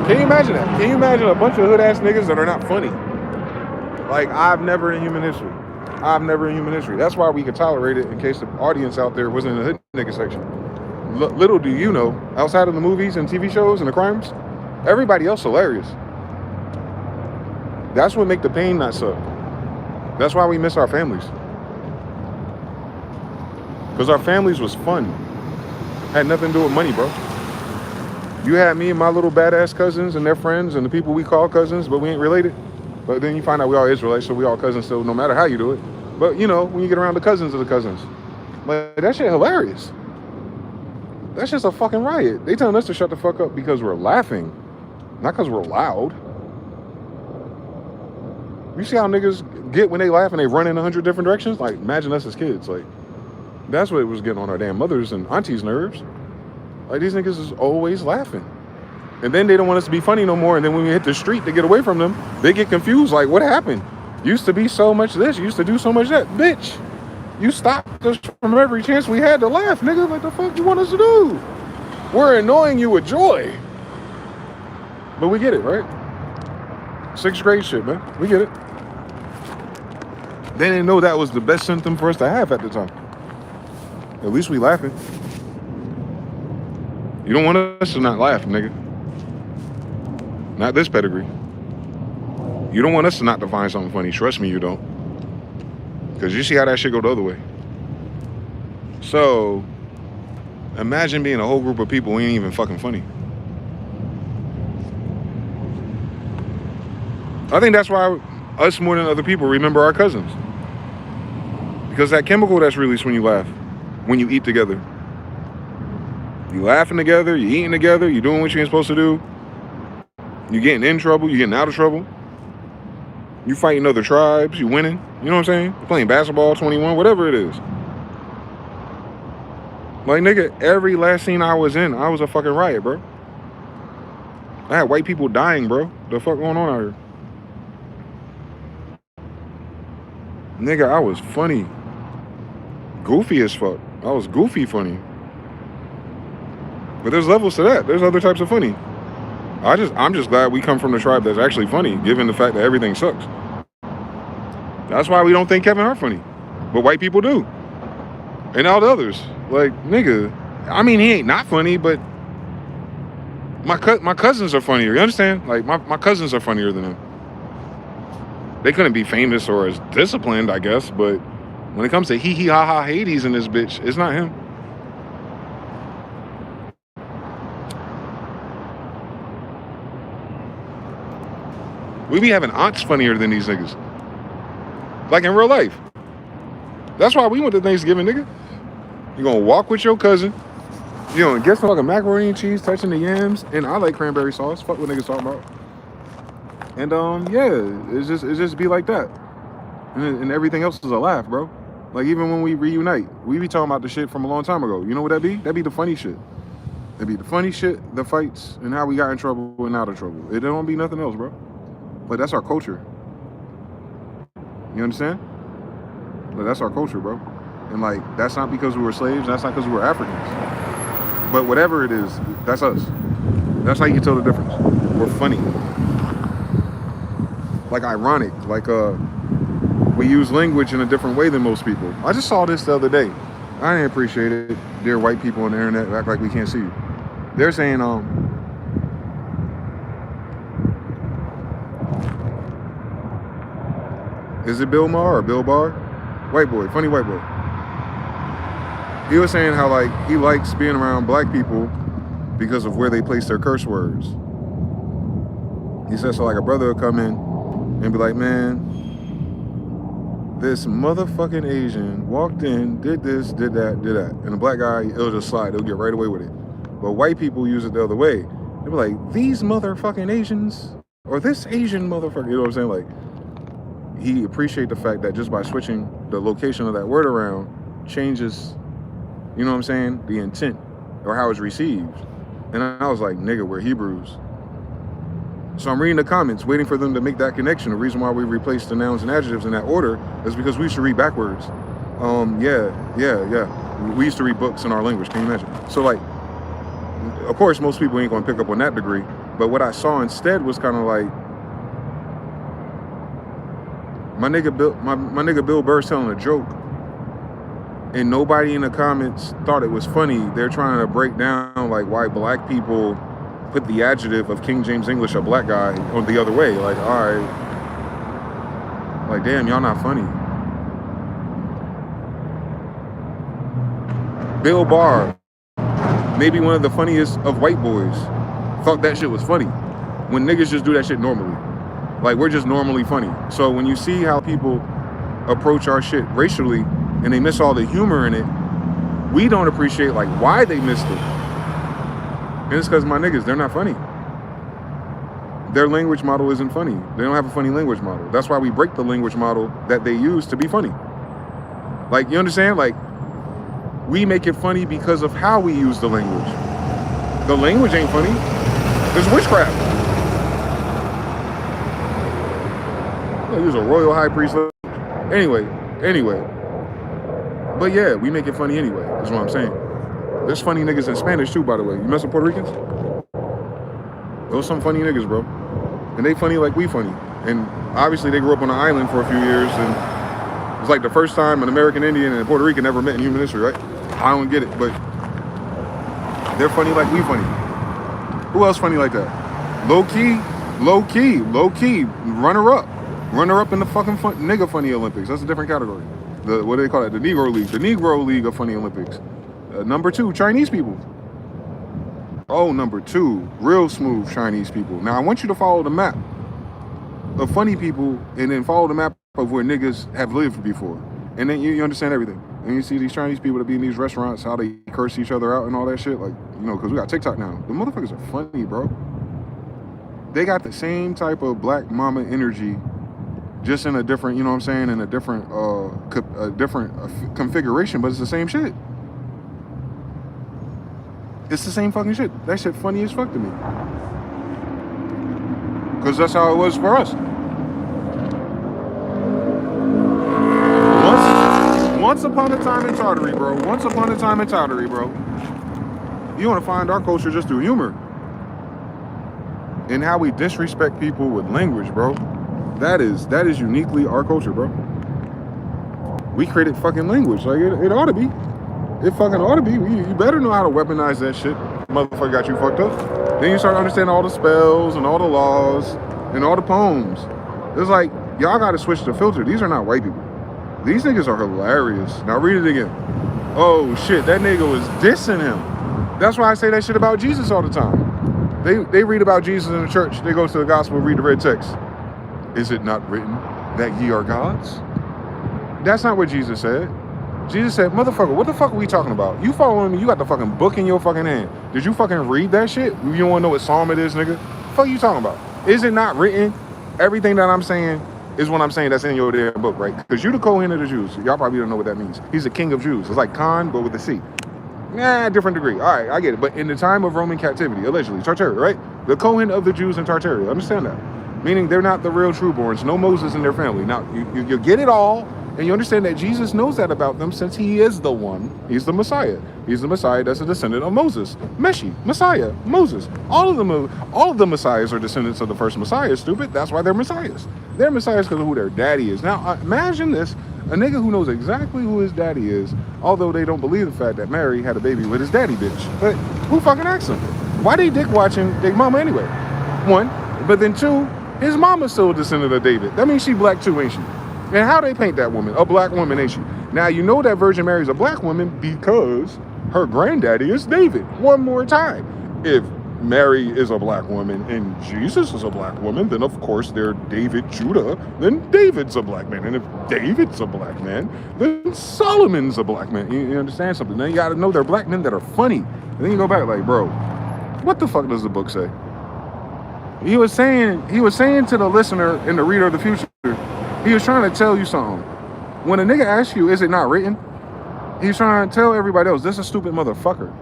Speaker 1: Can you imagine that? Can you imagine a bunch of hood-ass niggas that are not funny? Like, I've never in human history. That's why we could tolerate it, in case the audience out there wasn't in the hood nigga section. Little do you know, outside of the movies and TV shows and the crimes, everybody else hilarious. That's what make the pain not suck. That's why we miss our families. Because our families was fun. Had nothing to do with money, bro. You had me and my little badass cousins and their friends and the people we call cousins, but we ain't related. But then you find out we all Israelites, so we all cousins still, no matter how you do it. But, you know, when you get around the cousins of the cousins, like, that shit hilarious. That's just a fucking riot. They telling us to shut the fuck up because we're laughing, not because we're loud. You see how niggas get when they laugh and they run in 100 different directions? Like, imagine us as kids. Like, that's what it was getting on our damn mothers and aunties' nerves. Like, these niggas is always laughing. And then they don't want us to be funny no more. And then when we hit the street to get away from them, they get confused. Like, what happened? Used to be so much this, used to do so much that. Bitch, you stopped us from every chance we had to laugh, nigga. What the fuck you want us to do? We're annoying you with joy. But we get it, right? 6th grade shit, man. We get it. They didn't know that was the best symptom for us to have at the time. At least we laughing. You don't want us to not laugh, nigga. Not this pedigree. You don't want us to not to find something funny. Trust me, you don't. Because you see how that shit go the other way. So, imagine being a whole group of people who ain't even fucking funny. I think that's why us more than other people remember our cousins. Because that chemical that's released when you laugh, when you eat together. You laughing together, you eating together, you doing what you ain't supposed to do. You getting in trouble, you getting out of trouble. You fighting other tribes, you winning. You know what I'm saying? You playing basketball, 21, whatever it is. Like, nigga, every last scene I was in, I was a fucking riot, bro. I had white people dying, bro. The fuck going on out here? Nigga, I was funny. Goofy as fuck. I was goofy funny. But there's levels to that. There's other types of funny. I'm just glad we come from the tribe that's actually funny, given the fact that everything sucks. That's why we don't think Kevin Hart funny. But white people do. And all the others. Like, nigga, I mean, he ain't not funny, but my cousins are funnier. You understand? Like, my cousins are funnier than him. They couldn't be famous or as disciplined, I guess, but when it comes to hee hee ha ha Hades in this bitch, it's not him. We be having aunts funnier than these niggas. Like in real life. That's why we went to Thanksgiving, nigga. You gonna walk with your cousin. You gonna get some fucking macaroni and cheese, touching the yams, and I like cranberry sauce. Fuck what niggas talking about. And yeah, it's just be like that. And everything else is a laugh, bro. Like even when we reunite, we be talking about the shit from a long time ago. You know what that be? That be the funny shit. That be the funny shit, the fights, and how we got in trouble and out of trouble. It don't be nothing else, bro. But that's our culture. You understand? But that's our culture, bro. And like, that's not because we were slaves. That's not because we were Africans. But whatever it is, that's us. That's how you can tell the difference. We're funny. Like ironic. Like we use language in a different way than most people. I just saw this the other day. I didn't appreciate it. Dear white people on the internet act like we can't see you. They're saying is it Bill Maher or Bill Barr? White boy, funny white boy. He was saying how like he likes being around black people because of where they place their curse words. He said so like a brother would come in and be like, man, this motherfucking Asian walked in, did this, did that, did that. And a black guy, it'll just slide, they'll get right away with it. But white people use it the other way. They'll be like, these motherfucking Asians, or this Asian motherfucker, you know what I'm saying? Like, he appreciate the fact that just by switching the location of that word around changes, you know what I'm saying, the intent or how it's received. And I was like, nigga, we're Hebrews. So I'm reading the comments, waiting for them to make that connection. The reason why we replaced the nouns and adjectives in that order is because we used to read backwards. Yeah. We used to read books in our language, can you imagine? So like, of course, most people ain't gonna pick up on that degree, but what I saw instead was kind of like, my nigga Bill Burr's telling a joke, and nobody in the comments thought it was funny. They're trying to break down like why black people put the adjective of King James English, a black guy, on the other way. Like, all right, like damn, y'all not funny. Bill Barr, maybe one of the funniest of white boys, thought that shit was funny when niggas just do that shit normally. Like, we're just normally funny. So when you see how people approach our shit racially and they miss all the humor in it, we don't appreciate like why they missed it. And it's because my niggas, they're not funny. Their language model isn't funny. They don't have a funny language model. That's why we break the language model that they use to be funny. Like, you understand? Like, we make it funny because of how we use the language. The language ain't funny. It's witchcraft. He was a royal high priest. Anyway. But yeah, we make it funny anyway. That's what I'm saying. There's funny niggas in Spanish too, by the way. You mess with Puerto Ricans? Those some funny niggas, bro. And they funny like we funny. And obviously they grew up on an island for a few years, and it's like the first time an American Indian and a Puerto Rican ever met in human history, right? I don't get it, but they're funny like we funny. Who else funny like that? Low key, runner up in the fucking nigga funny Olympics. That's a different category. What do they call it? The Negro League of Funny Olympics. Number 2, Chinese people. Oh, number 2, real smooth Chinese people. Now I want you to follow the map of funny people, and then follow the map of where niggas have lived before, and then you understand everything. And you see these Chinese people that be in these restaurants, how they curse each other out and all that shit. Like, you know, because we got TikTok now. The motherfuckers are funny, bro. They got the same type of black mama energy, just in a different, you know what I'm saying, in a different configuration, but it's the same shit. It's the same fucking shit. That shit funny as fuck to me. Because that's how it was for us. Once upon a time in Tartary, bro. You want to find our culture just through humor. And how we disrespect people with language, bro. That is uniquely our culture, bro. We created fucking language. Like, it ought to be. It fucking ought to be. You better know how to weaponize that shit. Motherfucker got you fucked up. Then you start understanding all the spells and all the laws and all the poems. It's like, y'all got to switch the filter. These are not white people. These niggas are hilarious. Now read it again. Oh shit, that nigga was dissing him. That's why I say that shit about Jesus all the time. They read about Jesus in the church. They go to the gospel, read the red text. Is it not written that ye are gods? That's not what Jesus said. Jesus said, motherfucker, what the fuck are we talking about? You following me, you got the fucking book in your fucking hand. Did you fucking read that shit? You don't want to know what psalm it is, nigga? The fuck you talking about? Is it not written? Everything that I'm saying is what I'm saying that's in your damn book, right? Because you the Kohen of the Jews. Y'all probably don't know what that means. He's the king of Jews. It's like Khan, but with a C. Nah, different degree. All right, I get it. But in the time of Roman captivity, allegedly, Tartaria, right? The Kohen of the Jews in Tartaria. Understand that? Meaning they're not the real trueborns. No Moses in their family. Now, you get it all. And you understand that Jesus knows that about them since he is the one. He's the Messiah. He's the Messiah that's a descendant of Moses. Meshi, Messiah, Moses. All of the Messiahs are descendants of the first Messiah, stupid. That's why they're Messiahs. They're Messiahs because of who their daddy is. Now, imagine this. A nigga who knows exactly who his daddy is, although they don't believe the fact that Mary had a baby with his daddy bitch. But who fucking asked him? Why they dick watching their mama anyway? One. But then two, his mama's still a descendant of David. That means she black too, ain't she? And how they paint that woman? A black woman, ain't she? Now, you know that Virgin Mary's a black woman because her granddaddy is David. One more time. If Mary is a black woman and Jesus is a black woman, then of course they're David Judah, then David's a black man. And if David's a black man, then Solomon's a black man. You understand something? Then you gotta know they're black men that are funny. And then you go back like, bro, what the fuck does the book say? He was saying to the listener and the reader of the future, he was trying to tell you something. When a nigga asks you, is it not written? He's trying to tell everybody else, this is a stupid motherfucker.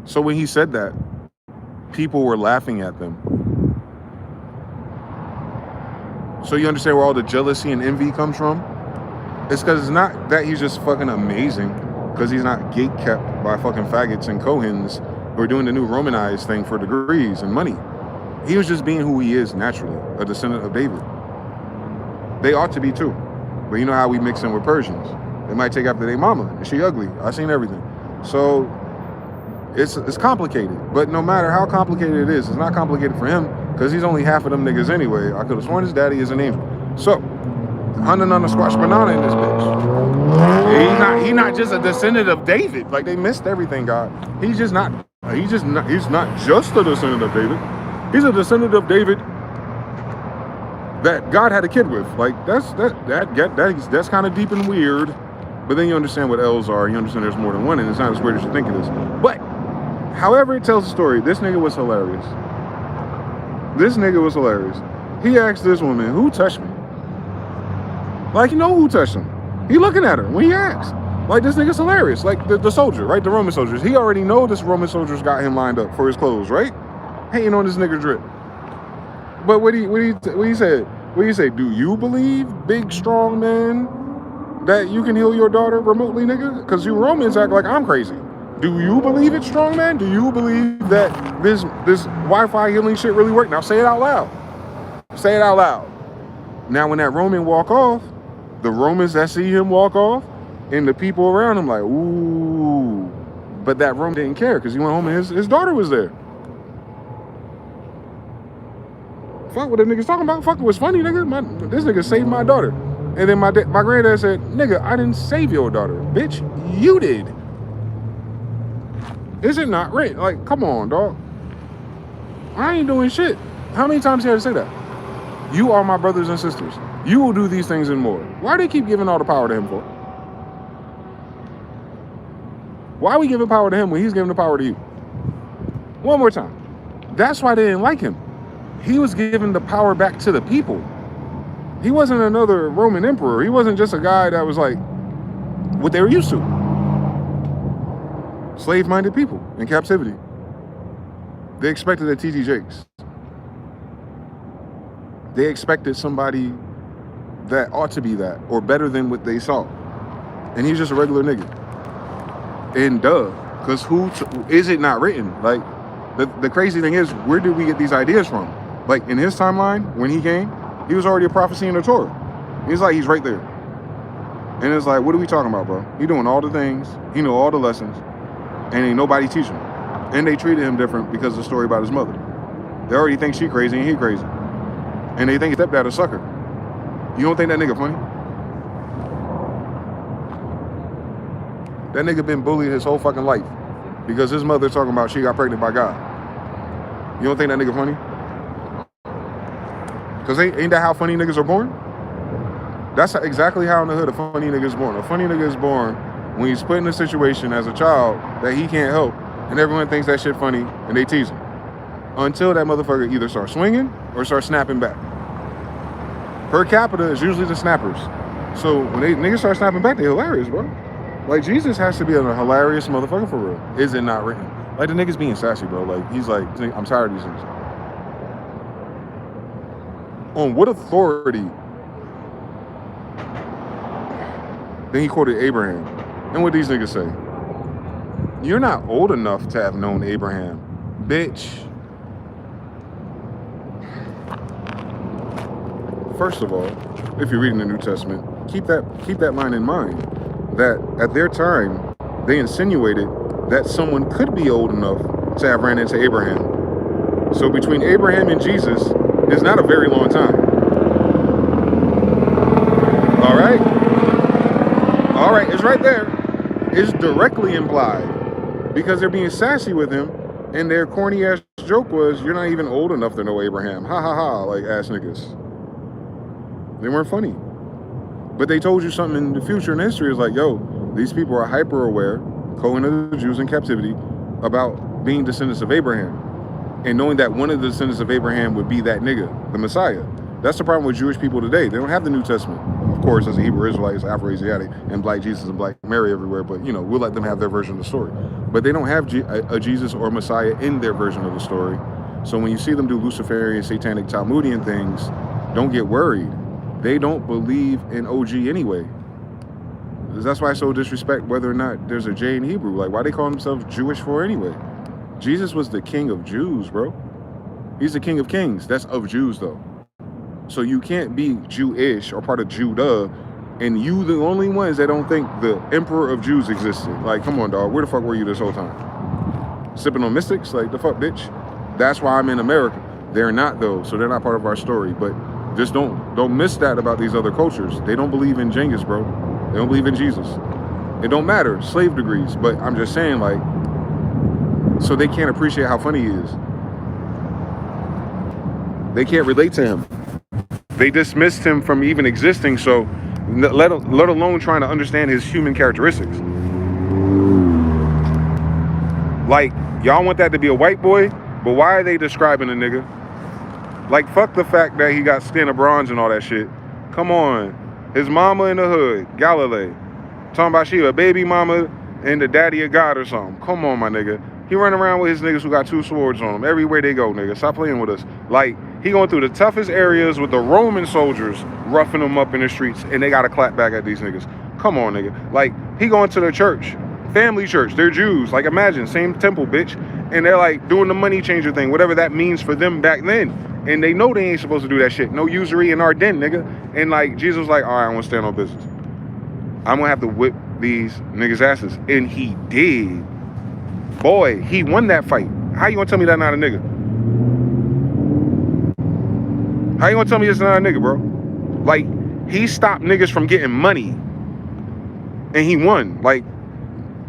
Speaker 1: So when he said that, people were laughing at them. So you understand where all the jealousy and envy comes from? It's because it's not that he's just fucking amazing, because he's not gate-kept by fucking faggots and Kohens who are doing the new Romanized thing for degrees and money. He was just being who he is naturally, a descendant of David. They ought to be too. But you know how we mix in with Persians. They might take after their mama, and she ugly. I seen everything. So it's complicated. But no matter how complicated it is, it's not complicated for him, because he's only half of them niggas anyway. I could have sworn his daddy is an angel. So, hunting on a squash banana in this bitch. He not just a descendant of David. Like, they missed everything, God. He's not just a descendant of David. He's a descendant of David that God had a kid with. Like, that's kind of deep and weird. But then you understand what L's are. You understand there's more than one, and it's not as weird as you think it is. But however it tells the story, this nigga was hilarious. He asked this woman, who touched me? Like, you know who touched him. He looking at her when he asked. Like, this nigga's hilarious. Like, the soldier, right? The Roman soldiers. He already know this Roman soldiers got him lined up for his clothes, right? Hating on this nigga drip. But what he said? What he say? Do you believe, big, strong man, that you can heal your daughter remotely, nigga? Because you Romans act like I'm crazy. Do you believe it, strong man? Do you believe that this Wi-Fi healing shit really worked? Now say it out loud. Say it out loud. Now when that Roman walk off, the Romans that see him walk off, and the people around him like, ooh. But that Roman didn't care because he went home and his daughter was there. Fuck what the niggas talking about. Fuck, it was funny, nigga. This nigga saved my daughter. And then my granddad said, nigga, I didn't save your daughter. Bitch, you did. Is it not right? Like, come on, dog. I ain't doing shit. How many times you had to say that? You are my brothers and sisters. You will do these things and more. Why do they keep giving all the power to him for? Why are we giving power to him when he's giving the power to you? One more time. That's why they didn't like him. He was giving the power back to the people. He wasn't another Roman emperor. He wasn't just a guy that was like what they were used to. Slave-minded people in captivity. They expected a T.D. Jakes. They expected somebody that ought to be that or better than what they saw. And he's just a regular nigga. And duh, Because is it not written? Like, the crazy thing is, where did we get these ideas from? Like, in his timeline, when he came, he was already a prophecy in the Torah. He's right there. And it's like, what are we talking about, bro? He doing all the things. He know all the lessons. And ain't nobody teaching him. And they treated him different because of the story about his mother. They already think she crazy and he crazy. And they think his stepdad a sucker. You don't think that nigga funny? That nigga been bullied his whole fucking life because his mother talking about she got pregnant by God. You don't think that nigga funny? Because ain't that how funny niggas are born? That's exactly how in the hood a funny nigga is born. A funny nigga is born when he's put in a situation as a child that he can't help, and everyone thinks that shit funny, and they tease him. Until that motherfucker either starts swinging or starts snapping back. Per capita is usually the snappers. So when niggas start snapping back, they hilarious, bro. Like, Jesus has to be a hilarious motherfucker for real. Is it not written? Like, the nigga's being sassy, bro. Like, he's like, I'm tired of these things. On what authority? Then he quoted Abraham. And what these niggas say? You're not old enough to have known Abraham. Bitch. First of all, if you're reading the New Testament, keep that line in mind. That at their time, they insinuated that someone could be old enough to have ran into Abraham. So between Abraham and Jesus is not a very long time. All right? All right, it's right there. It's directly implied because they're being sassy with him, and their corny ass joke was, you're not even old enough to know Abraham. Ha ha ha, like ass niggas. They weren't funny. But they told you something in the future in history. Is like, yo, these people are hyper aware, calling the Jews in captivity, about being descendants of Abraham. And knowing that one of the descendants of Abraham would be that nigga, the Messiah. That's the problem with Jewish people today. They don't have the New Testament. Of course, as a Hebrew Israelite, Afro-Asiatic, and black Jesus and black Mary everywhere. But, you know, we'll let them have their version of the story. But they don't have a Jesus or Messiah in their version of the story. So when you see them do Luciferian, satanic, Talmudian things, don't get worried. They don't believe in OG anyway. That's why I so disrespect whether or not there's a J in Hebrew. Like, why they call themselves Jewish for anyway? Jesus was the king of Jews, bro. He's the king of kings. That's of Jews, though. So you can't be Jewish or part of Judah, and you the only ones that don't think the emperor of Jews existed. Like, come on, dog. Where the fuck were you this whole time? Sipping on mystics? Like, the fuck, bitch? That's why I'm in America. They're not, though, so they're not part of our story. But just don't miss that about these other cultures. They don't believe in Genghis, bro. They don't believe in Jesus. It don't matter, slave degrees. But I'm just saying, like, so they can't appreciate how funny he is. They can't relate to him. They dismissed him from even existing, so let alone trying to understand his human characteristics. Like, y'all want that to be a white boy, but why are they describing a nigga? Like, fuck the fact that he got skin of bronze and all that shit. Come on. His mama in the hood, Galilee. Talking about she a baby mama and the daddy of God or something. Come on, my nigga. He running around with his niggas who got 2 swords on them everywhere they go, nigga. Stop playing with us. Like, he going through the toughest areas with the Roman soldiers roughing them up in the streets, and they got to clap back at these niggas. Come on, nigga. Like, he going to the church. Family church. They're Jews. Like, imagine. Same temple, bitch. And they're, like, doing the money changer thing, whatever that means for them back then. And they know they ain't supposed to do that shit. No usury in our den, nigga. And, like, Jesus was like, all right, I want to stand on business. I'm going to have to whip these niggas' asses. And he did. Boy, he won that fight. How you going to tell me that's not a nigga? How you going to tell me this is not a nigga, bro? Like, he stopped niggas from getting money. And he won. Like,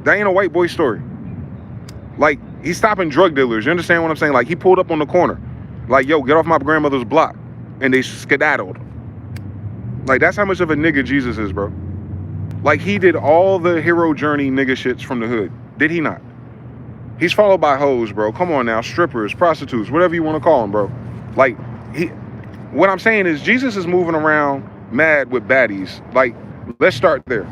Speaker 1: that ain't a white boy story. Like, he's stopping drug dealers. You understand what I'm saying? Like, he pulled up on the corner. Like, yo, get off my grandmother's block. And they skedaddled. Like, that's how much of a nigga Jesus is, bro. Like, he did all the hero journey nigga shits from the hood. Did he not? He's followed by hoes, bro. Come on now. Strippers, prostitutes, whatever you want to call them, bro. Like, what I'm saying is Jesus is moving around mad with baddies. Like, let's start there.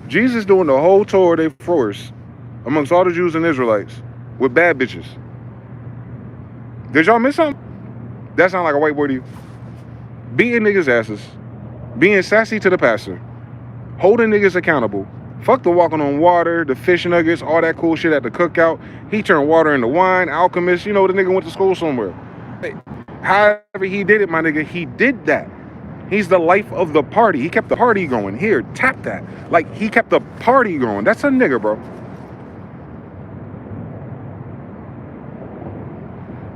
Speaker 1: Jesus doing the whole tour of their force amongst all the Jews and Israelites with bad bitches. Did y'all miss something? That sound like a white boy to you? Beating niggas' asses, being sassy to the pastor, holding niggas accountable, Fuck the walking on water, the fish nuggets, all that cool shit at the cookout. He turned water into wine, alchemist. You know, the nigga went to school somewhere. However he did it, my nigga, he did that. He's the life of the party. He kept the party going. Here, tap that. Like, he kept the party going. That's a nigga, bro.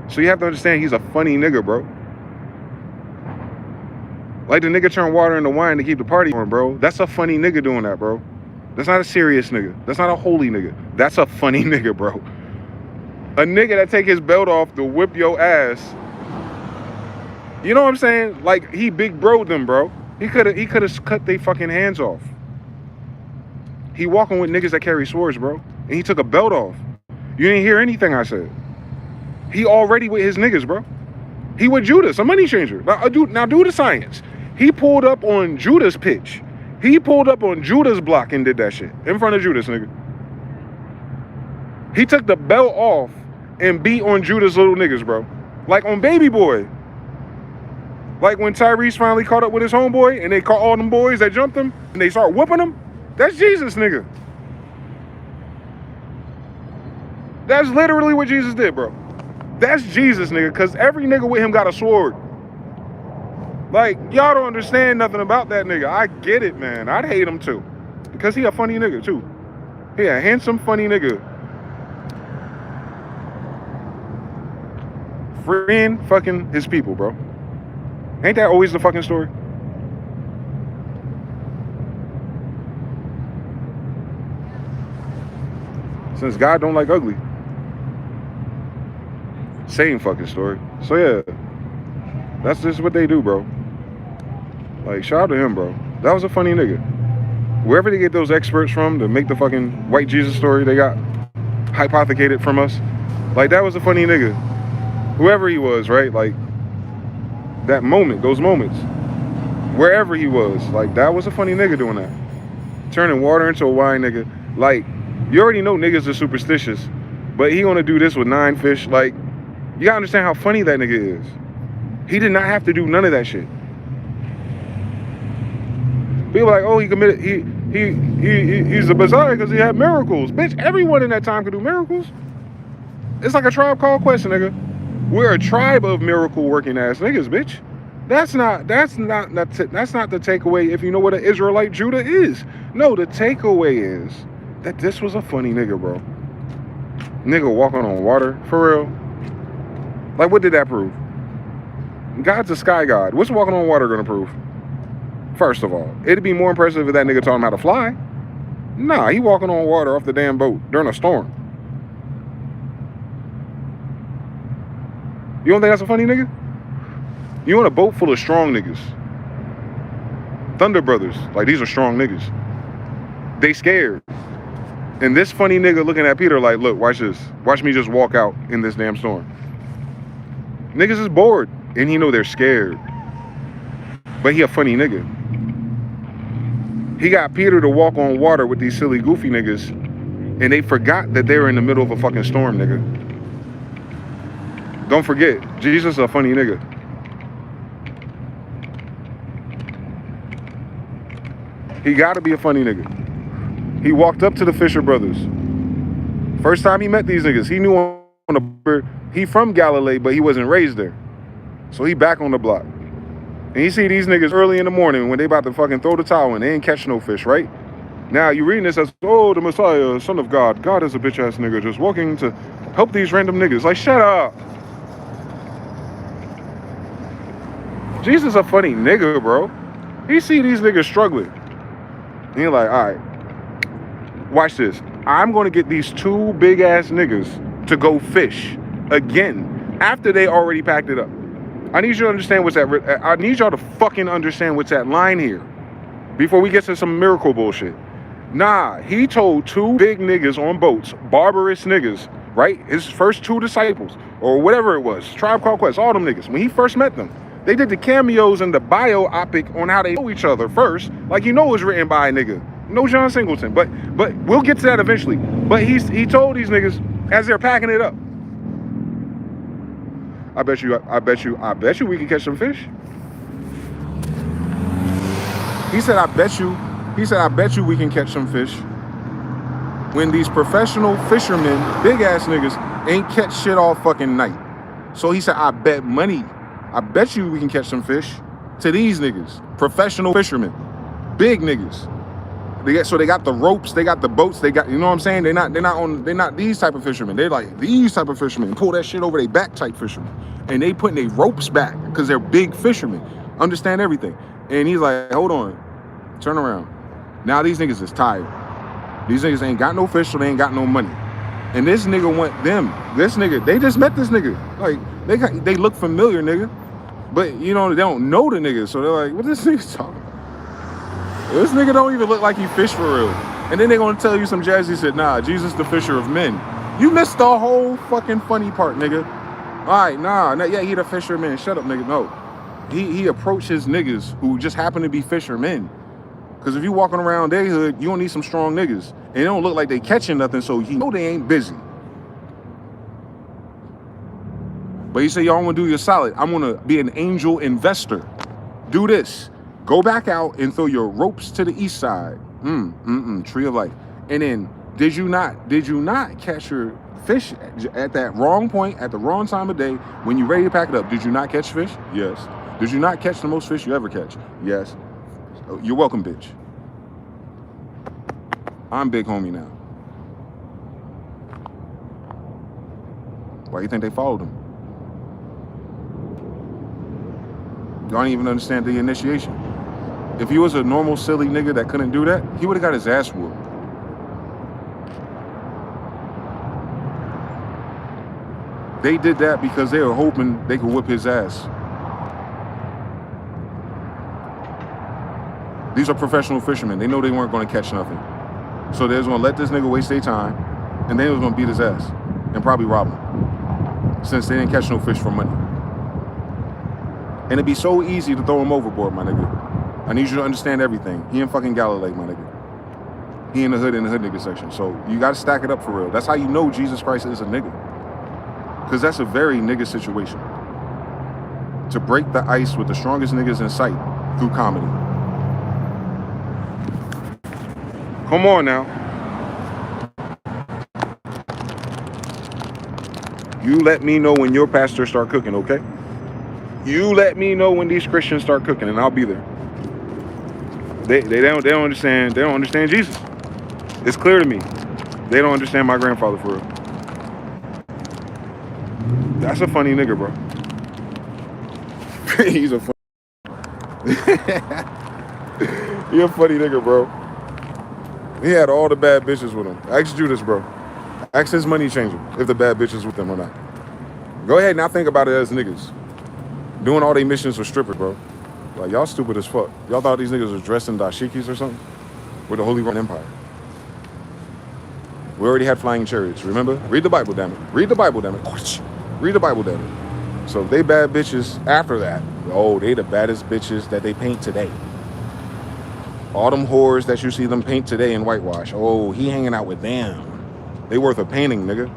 Speaker 1: So you have to understand he's a funny nigga, bro. Like, the nigga turned water into wine to keep the party going, bro. That's a funny nigga doing that, bro. That's not a serious nigga. That's not a holy nigga. That's a funny nigga, bro. A nigga that take his belt off to whip your ass. You know what I'm saying? Like, he big bro'd them, bro. He could have cut their fucking hands off. He walking with niggas that carry swords, bro. And he took a belt off. You didn't hear anything I said. He already with his niggas, bro. He with Judas, a money changer. Now do the science. He pulled up on Judas' pitch. He pulled up on Judas' block and did that shit. In front of Judas, nigga. He took the belt off and beat on Judas' little niggas, bro. Like on Baby Boy. Like when Tyrese finally caught up with his homeboy and they caught all them boys that jumped him and they start whooping him. That's Jesus, nigga. That's literally what Jesus did, bro. That's Jesus, nigga, because every nigga with him got a sword. Like, y'all don't understand nothing about that nigga. I get it, man. I'd hate him too. Because he a funny nigga too. He a handsome, funny nigga. Freeing fucking his people, bro. Ain't that always the fucking story? Since God don't like ugly. Same fucking story. So yeah, that's just what they do, bro. Like, shout out to him, bro. That was a funny nigga. Wherever they get those experts from to make the fucking white Jesus story they got hypothecated from us, like, that was a funny nigga. Whoever he was, right? Like, that moment, those moments, wherever he was, like, that was a funny nigga doing that. Turning water into a wine, nigga. Like, you already know niggas are superstitious, but he gonna do this with 9 fish. Like, you gotta understand how funny that nigga is. He did not have to do none of that shit. People are like, oh, he committed, he's a Messiah because he had miracles. Bitch, everyone in that time could do miracles. It's like a Tribe Called Quest, nigga. We're a tribe of miracle working ass niggas, bitch. That's not the takeaway if you know what an Israelite Judah is. No, the takeaway is that this was a funny nigga, bro. Nigga walking on water, for real. Like, what did that prove? God's a sky god. What's walking on water gonna prove? First of all, it'd be more impressive if that nigga taught him how to fly. Nah, he walking on water off the damn boat during a storm. You don't think that's a funny nigga? You on a boat full of strong niggas. Thunder Brothers. Like, these are strong niggas. They scared. And this funny nigga looking at Peter like, look, watch this. Watch me just walk out in this damn storm. Niggas is bored. And he know they're scared. But he a funny nigga. He got Peter to walk on water with these silly, goofy niggas. And they forgot that they were in the middle of a fucking storm, nigga. Don't forget, Jesus is a funny nigga. He gotta be a funny nigga. He walked up to the Fisher brothers. First time he met these niggas, he knew on the, he from Galilee, but he wasn't raised there. So he back on the block. And you see these niggas early in the morning when they about to fucking throw the towel in. They ain't catch no fish, right? Now you reading this as, oh, the Messiah, son of God. God is a bitch ass nigga just walking to help these random niggas. Like, shut up. Jesus a funny nigga, bro. He see these niggas struggling. And he like, all right, watch this. I'm going to get these 2 big ass niggas to go fish again after they already packed it up. I need you to understand what's that. I need y'all to fucking understand what's that line here before we get to some miracle bullshit. Nah, he told 2 big niggas on boats, barbarous niggas, right? His first 2 disciples or whatever it was, Tribe Called Quest, all them niggas. When he first met them, they did the cameos and the biopic on how they know each other first. Like, you know it was written by a nigga. No John Singleton. But we'll get to that eventually. But he told these niggas as they're packing it up. I bet you we can catch some fish. He said, I bet you we can catch some fish. when these professional fishermen, big ass niggas, ain't catch shit all fucking night. So he said, I bet you we can catch some fish to these niggas, professional fishermen, big niggas. So they got the ropes, they got the boats, they got, you know what I'm saying? They're not these type of fishermen. They're like these type of fishermen, pull that shit over their back type fishermen. And they putting their ropes back because they're big fishermen, understand everything. And he's like, hold on, turn around. Now these niggas is tired. These niggas ain't got no fish, so they ain't got no money. And this nigga want them. This nigga, they just met this nigga. Like, they look familiar, nigga. But, you know, they don't know the nigga. So they're like, what this nigga talking about? This nigga don't even look like he fish for real. And then they gonna tell you some jazzy shit. Nah, Jesus the fisher of men. You missed the whole fucking funny part, nigga. All right, yeah, he the fisherman. Shut up, nigga. No. He approached his niggas who just happen to be fishermen. Because if you walking around their hood, you don't need some strong niggas. And it don't look like they catching nothing, so you know they ain't busy. But he said, y'all want to do your solid. I'm going to be an angel investor. Do this. Go back out and throw your ropes to the east side. Tree of life. And then, did you not catch your fish at that wrong point, at the wrong time of day, when you ready to pack it up? Did you not catch fish? Yes. Did you not catch the most fish you ever catch? Yes. You're welcome, bitch. I'm big homie now. Why do you think they followed him? Y'all don't even understand the initiation. If he was a normal, silly nigga that couldn't do that, he would have got his ass whooped. They did that because they were hoping they could whip his ass. These are professional fishermen. They know they weren't going to catch nothing. So they was going to let this nigga waste their time, and they was going to beat his ass and probably rob him, since they didn't catch no fish for money. And it'd be so easy to throw him overboard, my nigga. I need you to understand everything. He in fucking Galilee, my nigga. He in the hood nigga section. So you got to stack it up for real. That's how you know Jesus Christ is a nigga. Because that's a very nigga situation. To break the ice with the strongest niggas in sight through comedy. Come on now. You let me know when your pastor start cooking, okay? You let me know when these Christians start cooking, and I'll be there. They don't understand. They don't understand Jesus. It's clear to me. They don't understand my grandfather for real. That's a funny nigga, bro. He's a funny. He a funny nigga, bro. He had all the bad bitches with him. Ask Judas, bro. Ask his money changer if the bad bitches with them or not. Go ahead, now think about it as niggas. Doing all they missions with strippers, bro. Like, y'all stupid as fuck. Y'all thought these niggas was dressed in dashikis or something? We're the Holy Roman Empire. We already had flying chariots, remember? Read the Bible, damn it. Read the Bible, damn it. Read the Bible, damn it. So they bad bitches after that. Oh, they the baddest bitches that they paint today. All them whores that you see them paint today in whitewash. Oh, he hanging out with them. They worth a painting, nigga.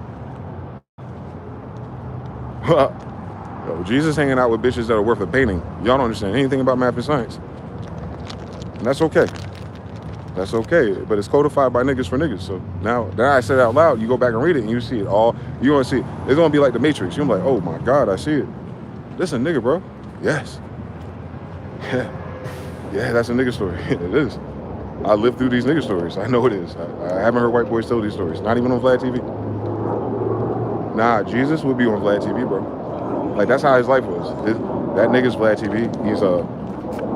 Speaker 1: Yo, Jesus hanging out with bitches that are worth a painting. Y'all don't understand anything about math and science. And that's okay. That's okay. But it's codified by niggas for niggas. So now that I said it out loud, you go back and read it and you see it all. You gonna see it. It's gonna be like the Matrix. You're gonna be like, oh my God, I see it. This a nigga, bro. Yes. Yeah, that's a nigga story. It is. I lived through these nigga stories. I know it is. I haven't heard white boys tell these stories. Not even on Vlad TV. Nah, Jesus would be on Vlad TV, bro. Like, that's how his life was. That nigga's Vlad TV. He's a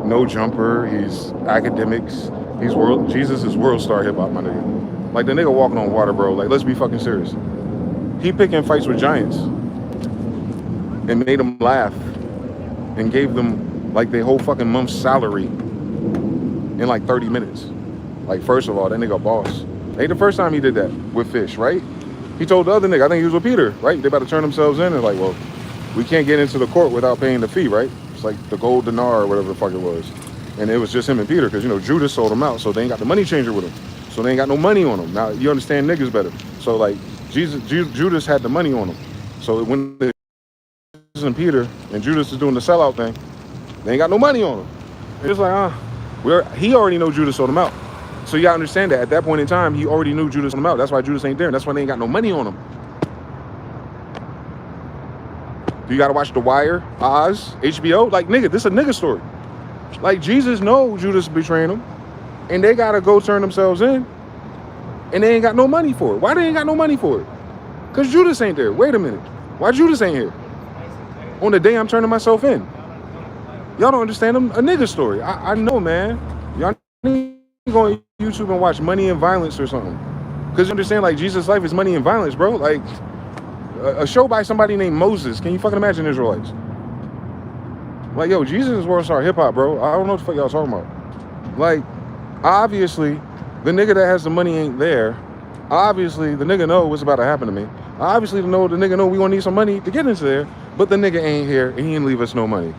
Speaker 1: no jumper. He's academics. Jesus is world star hip hop, my nigga. Like, the nigga walking on water, bro. Like, let's be fucking serious. He picking fights with giants and made them laugh and gave them like their whole fucking month's salary in like 30 minutes. Like, first of all, that nigga a boss. Ain't the first time he did that with fish, right? He told the other nigga, I think he was with Peter, right? They about to turn themselves in and like, well, we can't get into the court without paying the fee, right? It's like the gold dinar or whatever the fuck it was. And it was just him and Peter because, you know, Judas sold him out, so they ain't got the money changer with him. So they ain't got no money on him. Now, you understand niggas better. So, like, Judas had the money on him. So when Jesus and Peter and Judas is doing the sellout thing, they ain't got no money on him. It's like, he already know Judas sold him out. So y'all understand that at that point in time, he already knew Judas on him out. That's why Judas ain't there. And that's why they ain't got no money on him. You got to watch The Wire, Oz, HBO. Like, nigga, this is a nigga story. Like, Jesus know Judas betraying him, and they got to go turn themselves in, and they ain't got no money for it. Why they ain't got no money for it? Because Judas ain't there. Wait a minute. Why Judas ain't here? On the day I'm turning myself in. Y'all don't understand a nigga story. I know, man. Y'all need to go on YouTube and watch Money and Violence or something. Because you understand, like, Jesus' life is money and violence, bro. Like, a show by somebody named Moses. Can you fucking imagine Israelites? Like, yo, Jesus is world star hip hop, bro. I don't know what the fuck y'all talking about. Like, obviously, the nigga that has the money ain't there. Obviously, the nigga know what's about to happen to me. Obviously, the nigga know we gonna need some money to get into there. But the nigga ain't here, and he didn't leave us no money.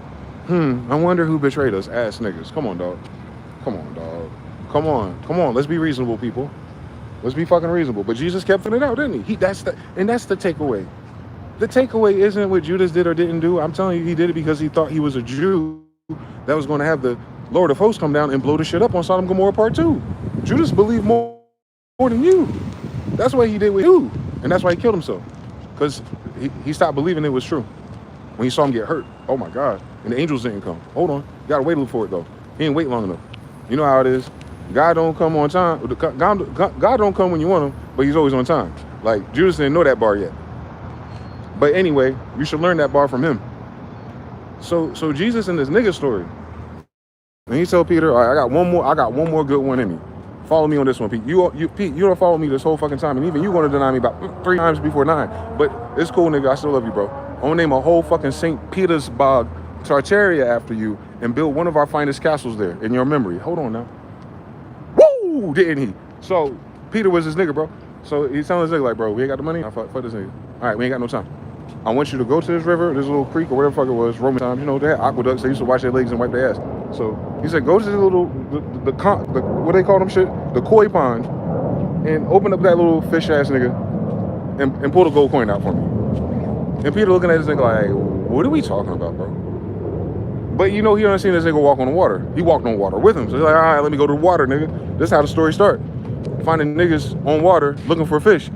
Speaker 1: I wonder who betrayed us. Ass niggas. Come on, dog. Come on, dog. Come on. Let's be reasonable, people. Let's be fucking reasonable. But Jesus kept it out, didn't he? That's the takeaway. The takeaway isn't what Judas did or didn't do. I'm telling you, he did it because he thought he was a Jew that was going to have the Lord of Hosts come down and blow the shit up on Sodom and Gomorrah Part 2. Judas believed more than you. That's why he did what he did. And that's why he killed himself. Because he stopped believing it was true. When he saw him get hurt. Oh my God. And the angels didn't come. Hold on. You gotta wait a little for it though. He didn't wait long enough. You know how it is. God don't come on time. God don't come when you want him, but he's always on time. Like, Judas didn't know that bar yet. But anyway, you should learn that bar from him. So Jesus in this nigga story. And he told Peter, all right, I got one more good one in me. Follow me on this one, Pete. Pete, you don't follow me this whole fucking time, and even you gonna deny me about 3 times before 9. But it's cool, nigga. I still love you, bro. I'm gonna name a whole fucking St. Petersburg, Tartaria after you, and build one of our finest castles there in your memory. Hold on now. Woo! Didn't he? So Peter was this nigga, bro. So he's telling this nigga, like, bro, we ain't got the money. Fuck this nigga. All right, we ain't got no time. I want you to go to this river, this little creek or whatever the fuck it was, Roman times. You know, they had aqueducts. They used to wash their legs and wipe their ass. So he said, go to this little, the what they call them shit? The koi pond, and open up that little fish ass nigga and pull the gold coin out for me. And Peter looking at this nigga like, what are we talking about, bro? But you know, he done seen this nigga walk on the water. He walked on water with him. So he's like, all right, let me go to the water, nigga. This is how the story start. Finding niggas on water looking for fish.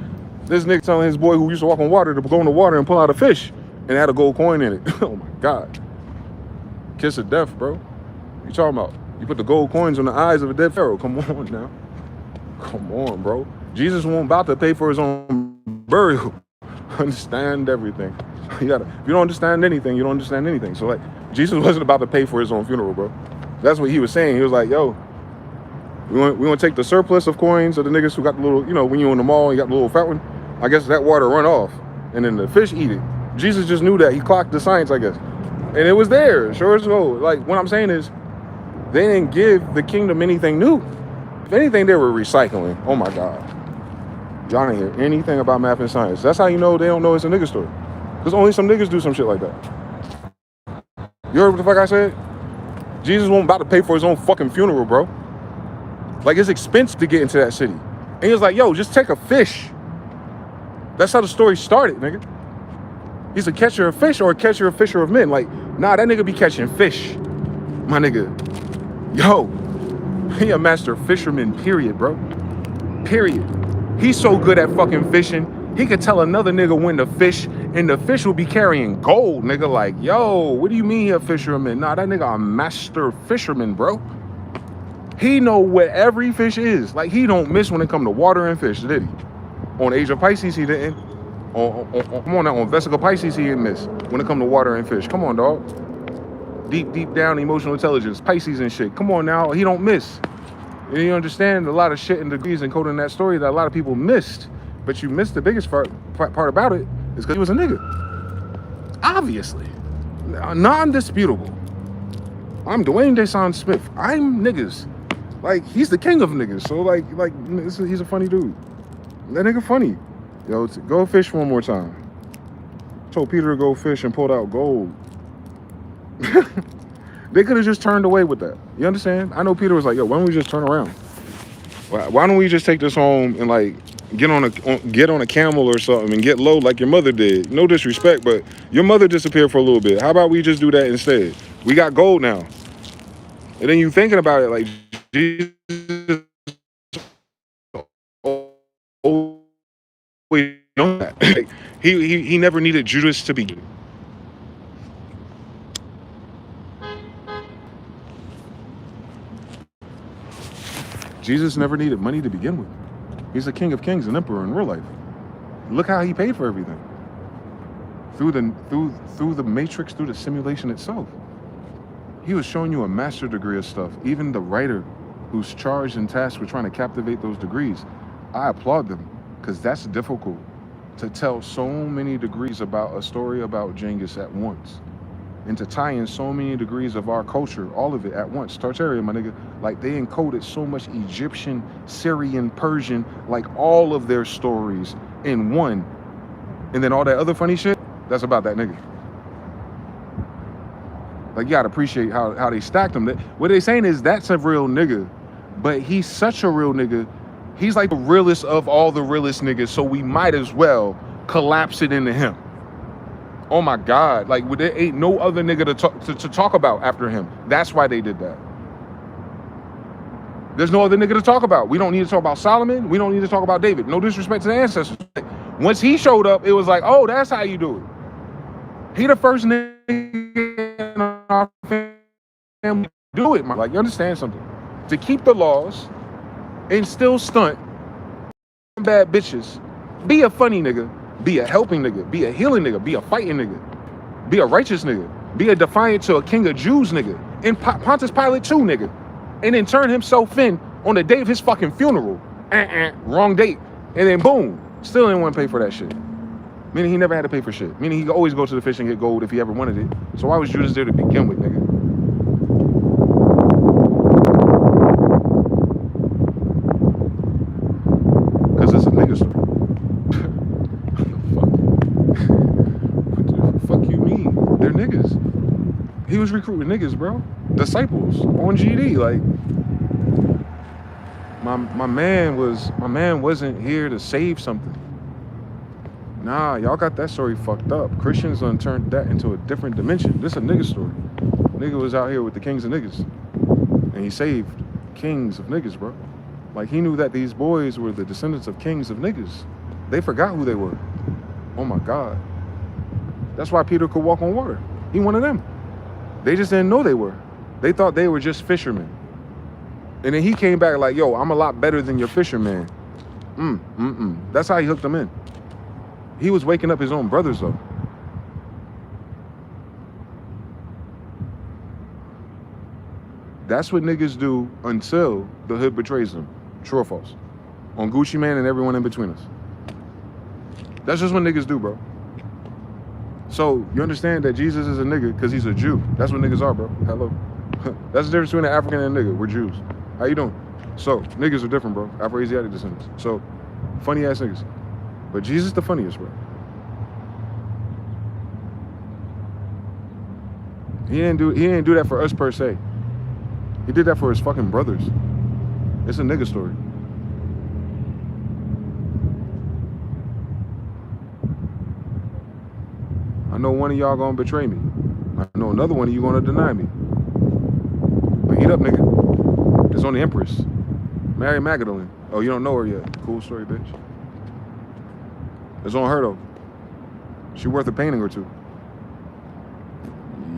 Speaker 1: This nigga telling his boy who used to walk on water to go in the water and pull out a fish and had a gold coin in it. Oh my God. Kiss of death, bro. You talking about? You put the gold coins on the eyes of a dead pharaoh. Come on now. Come on, bro. Jesus wasn't about to pay for his own burial. Understand everything. If you don't understand anything, you don't understand anything. So like, Jesus wasn't about to pay for his own funeral, bro. That's what he was saying. He was like, yo, we want to take the surplus of coins of the niggas who got the little, you know, when you're in the mall, you got the little fountain. I guess that water run off, and then the fish eat it. Jesus just knew that. He clocked the science, I guess. And it was there, sure as hell. Like, what I'm saying is, they didn't give the kingdom anything new. If anything, they were recycling. Oh my God. Y'all ain't hear anything about math and science. That's how you know they don't know it's a nigga story. Because only some niggas do some shit like that. You heard what the fuck I said? Jesus wasn't about to pay for his own fucking funeral, bro. Like, it's expensive to get into that city. And he was like, yo, just take a fish. That's how the story started, nigga. He's a catcher of fish or a catcher of fisher of men. Like, nah, that nigga be catching fish. My nigga. Yo, he a master fisherman, period, bro. Period. He's so good at fucking fishing, he could tell another nigga when to fish, and the fish will be carrying gold, nigga. Like, yo, what do you mean he a fisherman? Nah, that nigga a master fisherman, bro. He know what every fish is. Like, he don't miss when it come to water and fish, did he? On Age of Pisces, he didn't. Come on now, on Vesica Pisces, he didn't miss when it come to water and fish. Come on, dog. Deep down emotional intelligence, Pisces and shit. Come on now, he don't miss. And you understand a lot of shit and degrees encoded in that story that a lot of people missed. But you missed the biggest part about it is because he was a nigga. Obviously. Non-disputable. I'm Dwayne DeyZan Smith. I'm niggas. Like, he's the king of niggas. So, like he's a funny dude. That nigga funny. Yo, go fish one more time. Told Peter to go fish and pulled out gold. They could have just turned away with that. You understand? I know Peter was like, yo, why don't we just turn around? Why don't we just take this home and, like, get on a camel or something and get low like your mother did? No disrespect, but your mother disappeared for a little bit. How about we just do that instead? We got gold now. And then you thinking about it like, Jesus He never needed Judas to be. Jesus never needed money to begin with. He's the King of Kings and Emperor in real life. Look how he paid for everything. Through the matrix, through the simulation itself. He was showing you a master degree of stuff. Even the writer who's charged and tasked with trying to captivate those degrees, I applaud them, because that's difficult to tell so many degrees about a story about Genghis at once. And to tie in so many degrees of our culture, all of it at once. Tartaria, my nigga, like they encoded so much Egyptian, Syrian, Persian, like all of their stories in one. And then all that other funny shit, that's about that nigga. Like, you gotta appreciate how they stacked him. What they saying is that's a real nigga, but he's such a real nigga. He's like the realest of all the realest niggas, so we might as well collapse it into him. Oh my God, like there ain't no other nigga to talk about after him. That's why they did that. There's no other nigga to talk about. We don't need to talk about Solomon. We don't need to talk about David. No disrespect to the ancestors. Once he showed up, it was like, oh, that's how you do it. He the first nigga in our family to do it, man. Like, you understand something? To keep the laws and still stunt bad bitches. Be a funny nigga. Be a helping nigga. Be a healing nigga. Be a fighting nigga. Be a righteous nigga. Be a defiant to a king of Jews nigga. And Pontius Pilate too nigga. And then turn himself in on the day of his fucking funeral. Wrong date. And then boom. Still didn't want to pay for that shit. Meaning he never had to pay for shit. Meaning he could always go to the fish and get gold if he ever wanted it. So why was Judas there to begin with, nigga? Because it's a nigga story. What the fuck you mean? They're niggas. He was recruiting niggas, bro. Disciples on GD. Like, my man wasn't here to save something. Nah, y'all got that story fucked up. Christians done turned that into a different dimension. This is a nigga story. Nigga was out here with the kings of niggas. And he saved kings of niggas, bro. Like, he knew that these boys were the descendants of kings of niggas. They forgot who they were. Oh my God. That's why Peter could walk on water. He one of them. They just didn't know they were. They thought they were just fishermen. And then he came back like, yo, I'm a lot better than your fisherman. That's how he hooked them in. He was waking up his own brothers, though. That's what niggas do until the hood betrays them. True or false? On Gucci Man and everyone in between us. That's just what niggas do, bro. So, you understand that Jesus is a nigga because he's a Jew. That's what niggas are, bro. Hello. That's the difference between an African and a nigga. We're Jews. How you doing? So, niggas are different, bro. Afro-Asiatic descendants. So, funny ass niggas. But Jesus the funniest, bro. He didn't do that for us per se. He did that for his fucking brothers. It's a nigga story. I know one of y'all gonna betray me. I know another one of you gonna deny me. But eat up, nigga. It's on the Empress. Mary Magdalene. Oh, you don't know her yet. Cool story, bitch. It's on her, though. She worth a painting or two.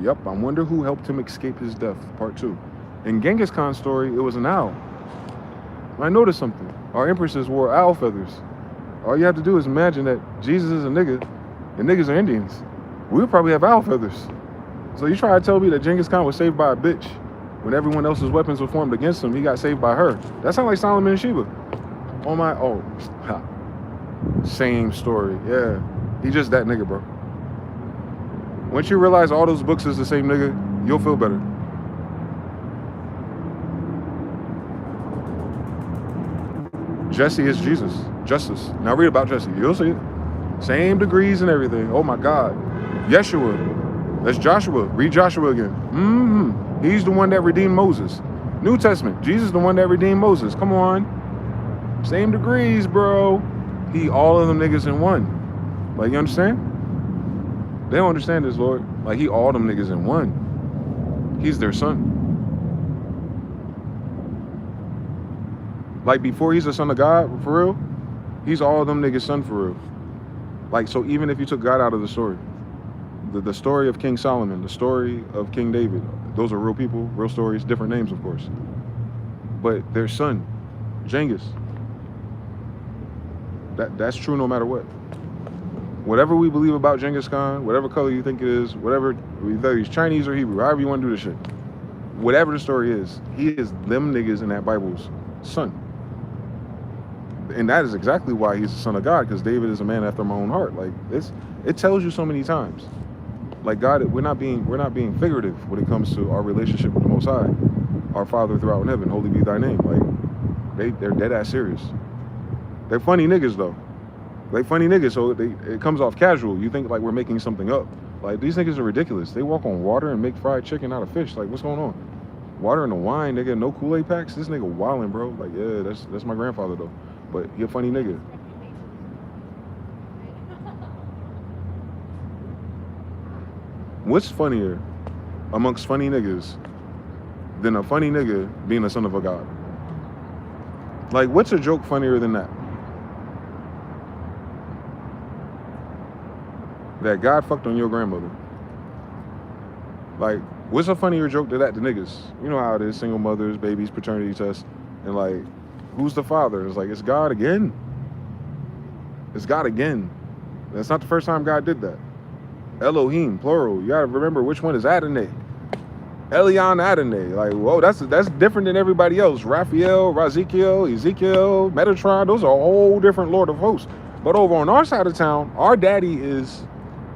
Speaker 1: Yup, I wonder who helped him escape his death, part 2. In Genghis Khan's story, it was an owl. I noticed something. Our empresses wore owl feathers. All you have to do is imagine that Jesus is a nigga, and niggas are Indians. We would probably have owl feathers. So you try to tell me that Genghis Khan was saved by a bitch when everyone else's weapons were formed against him, he got saved by her. That sounds like Solomon and Sheba. Same story, yeah. He just that nigga, bro. Once you realize all those books is the same nigga, you'll feel better. Jesse is Jesus, justice. Now read about Jesse, you'll see it. Same degrees and everything, oh my God. Yeshua, that's Joshua, read Joshua again. He's the one that redeemed Moses. New Testament, Jesus the one that redeemed Moses, come on. Same degrees, bro. He all of them niggas in one. Like, you understand? They don't understand this, Lord. Like, he all them niggas in one. He's their son. Like, before he's the son of God, for real, he's all of them niggas' son, for real. Like, so even if you took God out of the story, the story of King Solomon, the story of King David, those are real people, real stories, different names, of course. But their son, Genghis, that's true no matter what. Whatever we believe about Genghis Khan, whatever color you think it is, whatever, whether he's Chinese or Hebrew, however you want to do this shit, whatever the story is, he is them niggas in that Bible's son. And that is exactly why he's the son of God, because David is a man after my own heart. Like, it tells you so many times. Like, God, we're not being figurative when it comes to our relationship with the Most High, our Father throughout in heaven, holy be thy name. Like, they're dead ass serious. They're funny niggas though. They funny niggas, so it comes off casual. You think like we're making something up. Like, these niggas are ridiculous. They walk on water and make fried chicken out of fish. Like, what's going on? Water and the wine, nigga, no Kool-Aid packs? This nigga wildin', bro. Like, yeah, that's my grandfather though. But he a funny nigga. What's funnier amongst funny niggas than a funny nigga being the son of a god? Like, what's a joke funnier than that? That God fucked on your grandmother. Like, what's a funnier joke to that to niggas? You know how it is, single mothers, babies, paternity tests, and like, who's the father? It's like, it's God again. It's God again. That's not the first time God did that. Elohim, plural. You gotta remember which one is Adonai. Elion Adonai. Like, whoa, that's different than everybody else. Raphael, Razikiel, Ezekiel, Metatron, those are a whole different Lord of hosts. But over on our side of town, our daddy is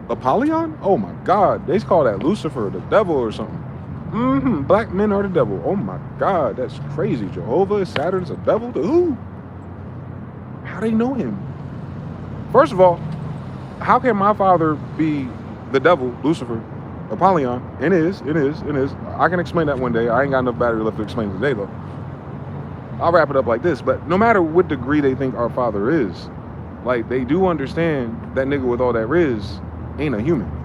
Speaker 1: Apollyon? Oh my God. They call that Lucifer, the devil or something. Black men are the devil. Oh my God, that's crazy. Jehovah, Saturn's a devil? To who? How they know him? First of all, how can my father be the devil, Lucifer, Apollyon? It is. I can explain that one day. I ain't got enough battery left to explain it today though. I'll wrap it up like this. But no matter what degree they think our father is, like, they do understand that nigga with all that riz ain't a human.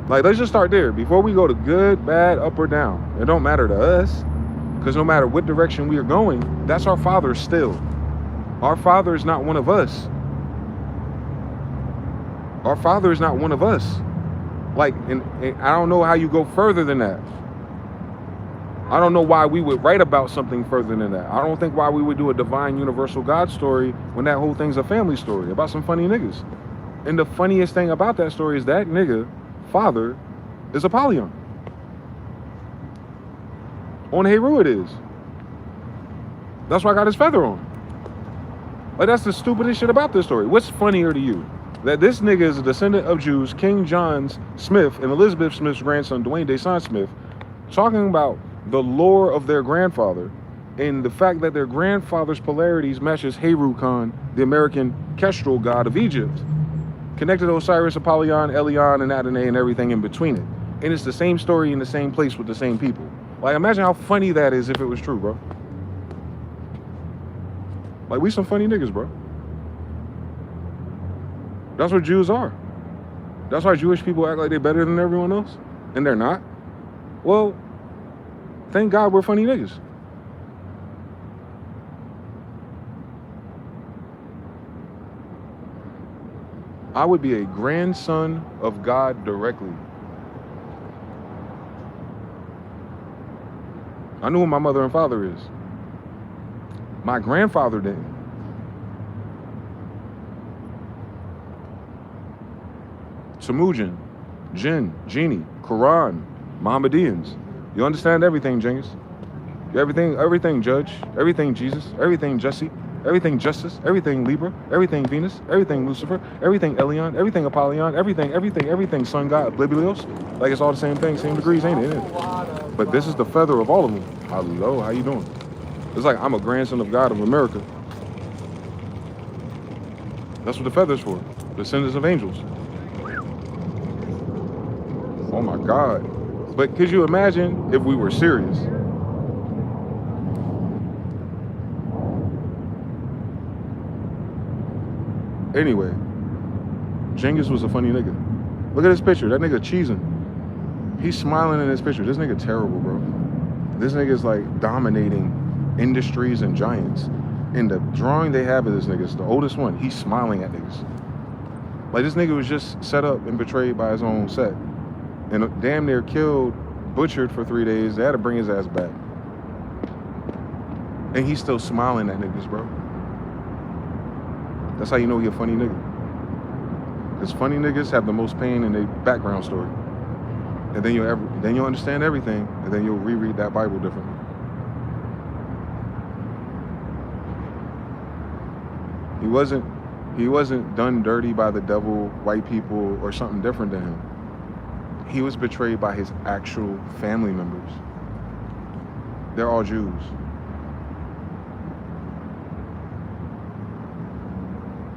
Speaker 1: Like, let's just start there. Before we go to good, bad, up or down, it don't matter to us. Because no matter what direction we are going, that's our father still. Our father is not one of us. Our father is not one of us. Like, and I don't know how you go further than that. I don't know why we would write about something further than that. I don't think why we would do a divine universal God story when that whole thing's a family story about some funny niggas. And the funniest thing about that story is that nigga, father, is Apollyon. On Heru it is. That's why I got his feather on. Like, that's the stupidest shit about this story. What's funnier to you? That this nigga is a descendant of Jews, King John Smith and Elizabeth Smith's grandson, DeyZan Smith, talking about the lore of their grandfather and the fact that their grandfather's polarities matches Heru Khan, the American kestrel god of Egypt, connected to Osiris, Apollyon, Elion, and Adonai, and everything in between it. And it's the same story in the same place with the same people. Like, imagine how funny that is if it was true, bro. Like, we some funny niggas, bro. That's what Jews are. That's why Jewish people act like they're better than everyone else, and they're not. Well, thank God we're funny niggas. I would be a grandson of God directly. I knew who my mother and father is. My grandfather didn't. Temujin, Jinn, Genie, Quran, Mohammedans. You understand everything, Genghis. Everything, Judge. Everything, Jesus. Everything, Jesse. Everything, Justice. Everything, Libra. Everything, Venus. Everything, Lucifer. Everything, Elion. Everything, Apollyon. Everything, Sun God, Oblivios. Like, it's all the same thing, same degrees, ain't it? But this is the feather of all of them. Hello, how you doing? It's like I'm a grandson of God of America. That's what the feather's for. Descendants of angels. Oh my God. But could you imagine if we were serious? Anyway, Genghis was a funny nigga. Look at this picture. That nigga cheesing. He's smiling in this picture. This nigga terrible, bro. This nigga's like dominating industries and giants. And the drawing they have of this nigga is the oldest one. He's smiling at niggas. Like, this nigga was just set up and betrayed by his own set. And damn near killed, butchered for 3 days. They had to bring his ass back. And he's still smiling at niggas, bro. That's how you know he a funny nigga. Because funny niggas have the most pain in their background story. And then you'll understand everything, and then you'll reread that Bible differently. He wasn't done dirty by the devil, white people, or something different than him. He was betrayed by his actual family members. They're all Jews.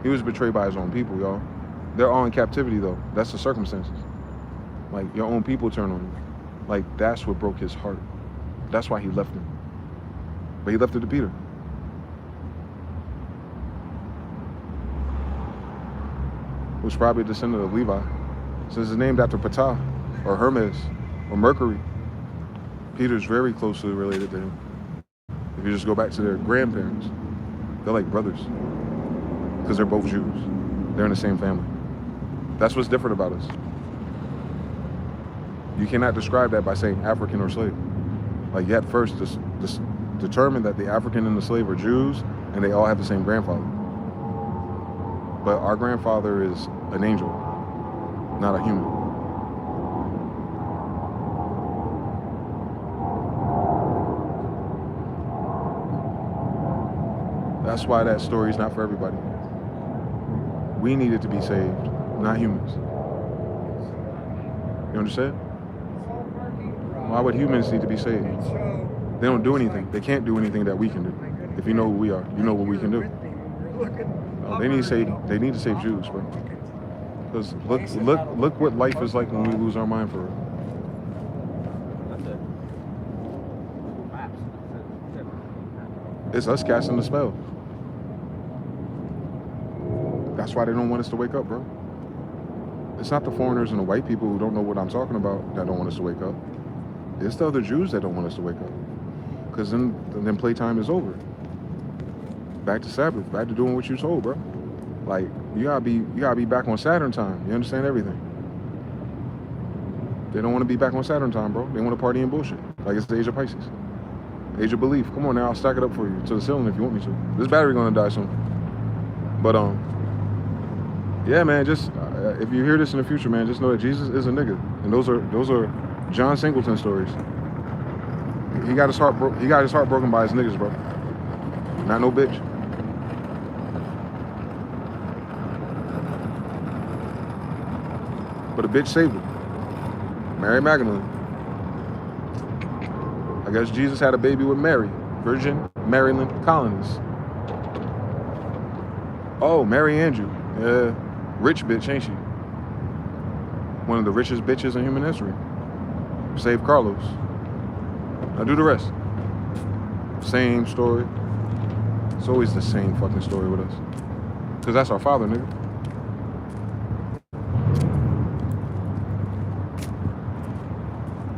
Speaker 1: He was betrayed by his own people, y'all. They're all in captivity, though. That's the circumstances. Like, your own people turn on you. Like, that's what broke his heart. That's why he left him. But he left it to Peter. Who's probably a descendant of Levi. Since it's named after Ptah, or Hermes, or Mercury. Peter's very closely related to him. If you just go back to their grandparents, they're like brothers. Because they're both Jews. They're in the same family. That's what's different about us. You cannot describe that by saying African or slave. Like, you have to first determine that the African and the slave are Jews, and they all have the same grandfather. But our grandfather is an angel, not a human. That's why that story is not for everybody. We needed to be saved, not humans. You understand? Why would humans need to be saved? They don't do anything. They can't do anything that we can do. If you know who we are, you know what we can do. They need to save Jews, bro. Because look what life is like when we lose our mind for it. It's us casting the spell. That's why they don't want us to wake up, bro. It's not the foreigners and the white people who don't know what I'm talking about that don't want us to wake up. It's the other Jews that don't want us to wake up. Because then playtime is over. Back to Sabbath, back to doing what you're told, bro. Like, you gotta be back on Saturn time. You understand everything. They don't want to be back on Saturn time, bro. They want to party and bullshit. Like, it's the age of Pisces. Age of belief. Come on now, I'll stack it up for you to the ceiling if you want me to. This battery gonna die soon. But yeah, man. Just if you hear this in the future, man, just know that Jesus is a nigga, and those are John Singleton stories. He got his heart broken by his niggas, bro. Not no bitch. But a bitch saved him. Mary Magdalene. I guess Jesus had a baby with Mary, Virgin Maryland colonies. Oh, Mary Andrew. Yeah, rich bitch, ain't she? One of the richest bitches in human history. Saved Carlos. Now do the rest. Same story. It's always the same fucking story with us. Because that's our father, nigga.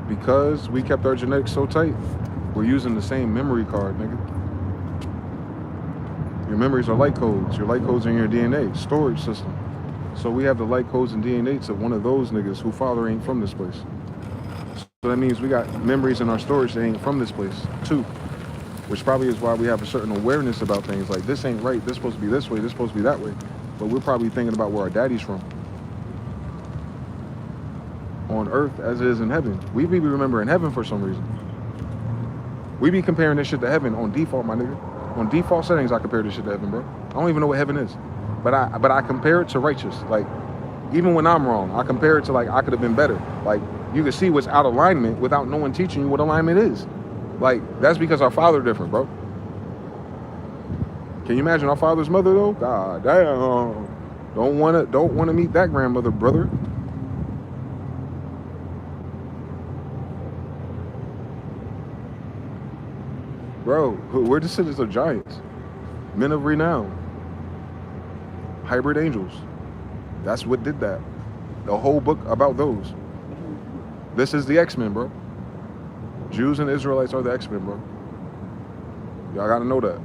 Speaker 1: Because we kept our genetics so tight, we're using the same memory card, nigga. Your memories are light codes. Your light codes are in your DNA, storage system. So we have the light codes and DNAs of one of those niggas whose father ain't from this place. So that means we got memories in our storage that ain't from this place, too. Which probably is why we have a certain awareness about things like, this ain't right, this supposed to be this way, this supposed to be that way. But we're probably thinking about where our daddy's from. On earth as it is in heaven. We be remembering heaven for some reason. We be comparing this shit to heaven on default, my nigga. On default settings, I compare this shit to heaven, bro. I don't even know what heaven is. But I compare it to righteous. Like, even when I'm wrong, I compare it to, like, I could have been better. Like, you can see what's out of alignment without no one teaching you what alignment is. Like, that's because our father different, bro. Can you imagine our father's mother, though? God damn. Don't wanna meet that grandmother, brother. Bro, we're descendants of giants, men of renown, hybrid angels. That's what did that. The whole book about those. This is the X-Men, bro. Jews and Israelites are the X-Men, bro. Y'all gotta know that.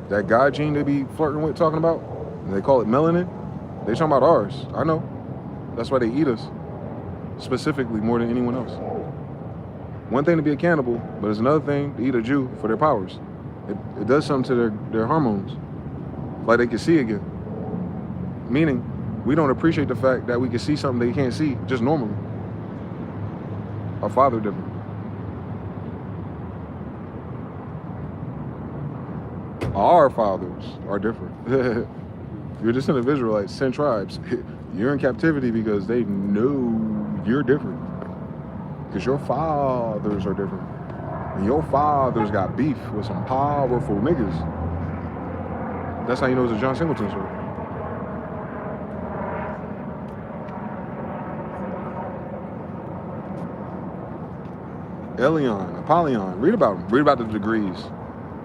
Speaker 1: That God gene they be flirting with, talking about, and they call it melanin, They talking about ours. I know. That's why they eat us. Specifically, more than anyone else. One thing to be a cannibal, but it's another thing to eat a Jew for their powers. It does something to their hormones. Like they can see again. Meaning, we don't appreciate the fact that we can see something they can't see just normally. Our father different. Our fathers are different. You're descendant of Israelites, 10 tribes. You're in captivity because they know you're different. Because your fathers are different. And your fathers got beef with some powerful niggas. That's how you know it's a John Singleton story. Elion, Apollyon, read about them. Read about the degrees.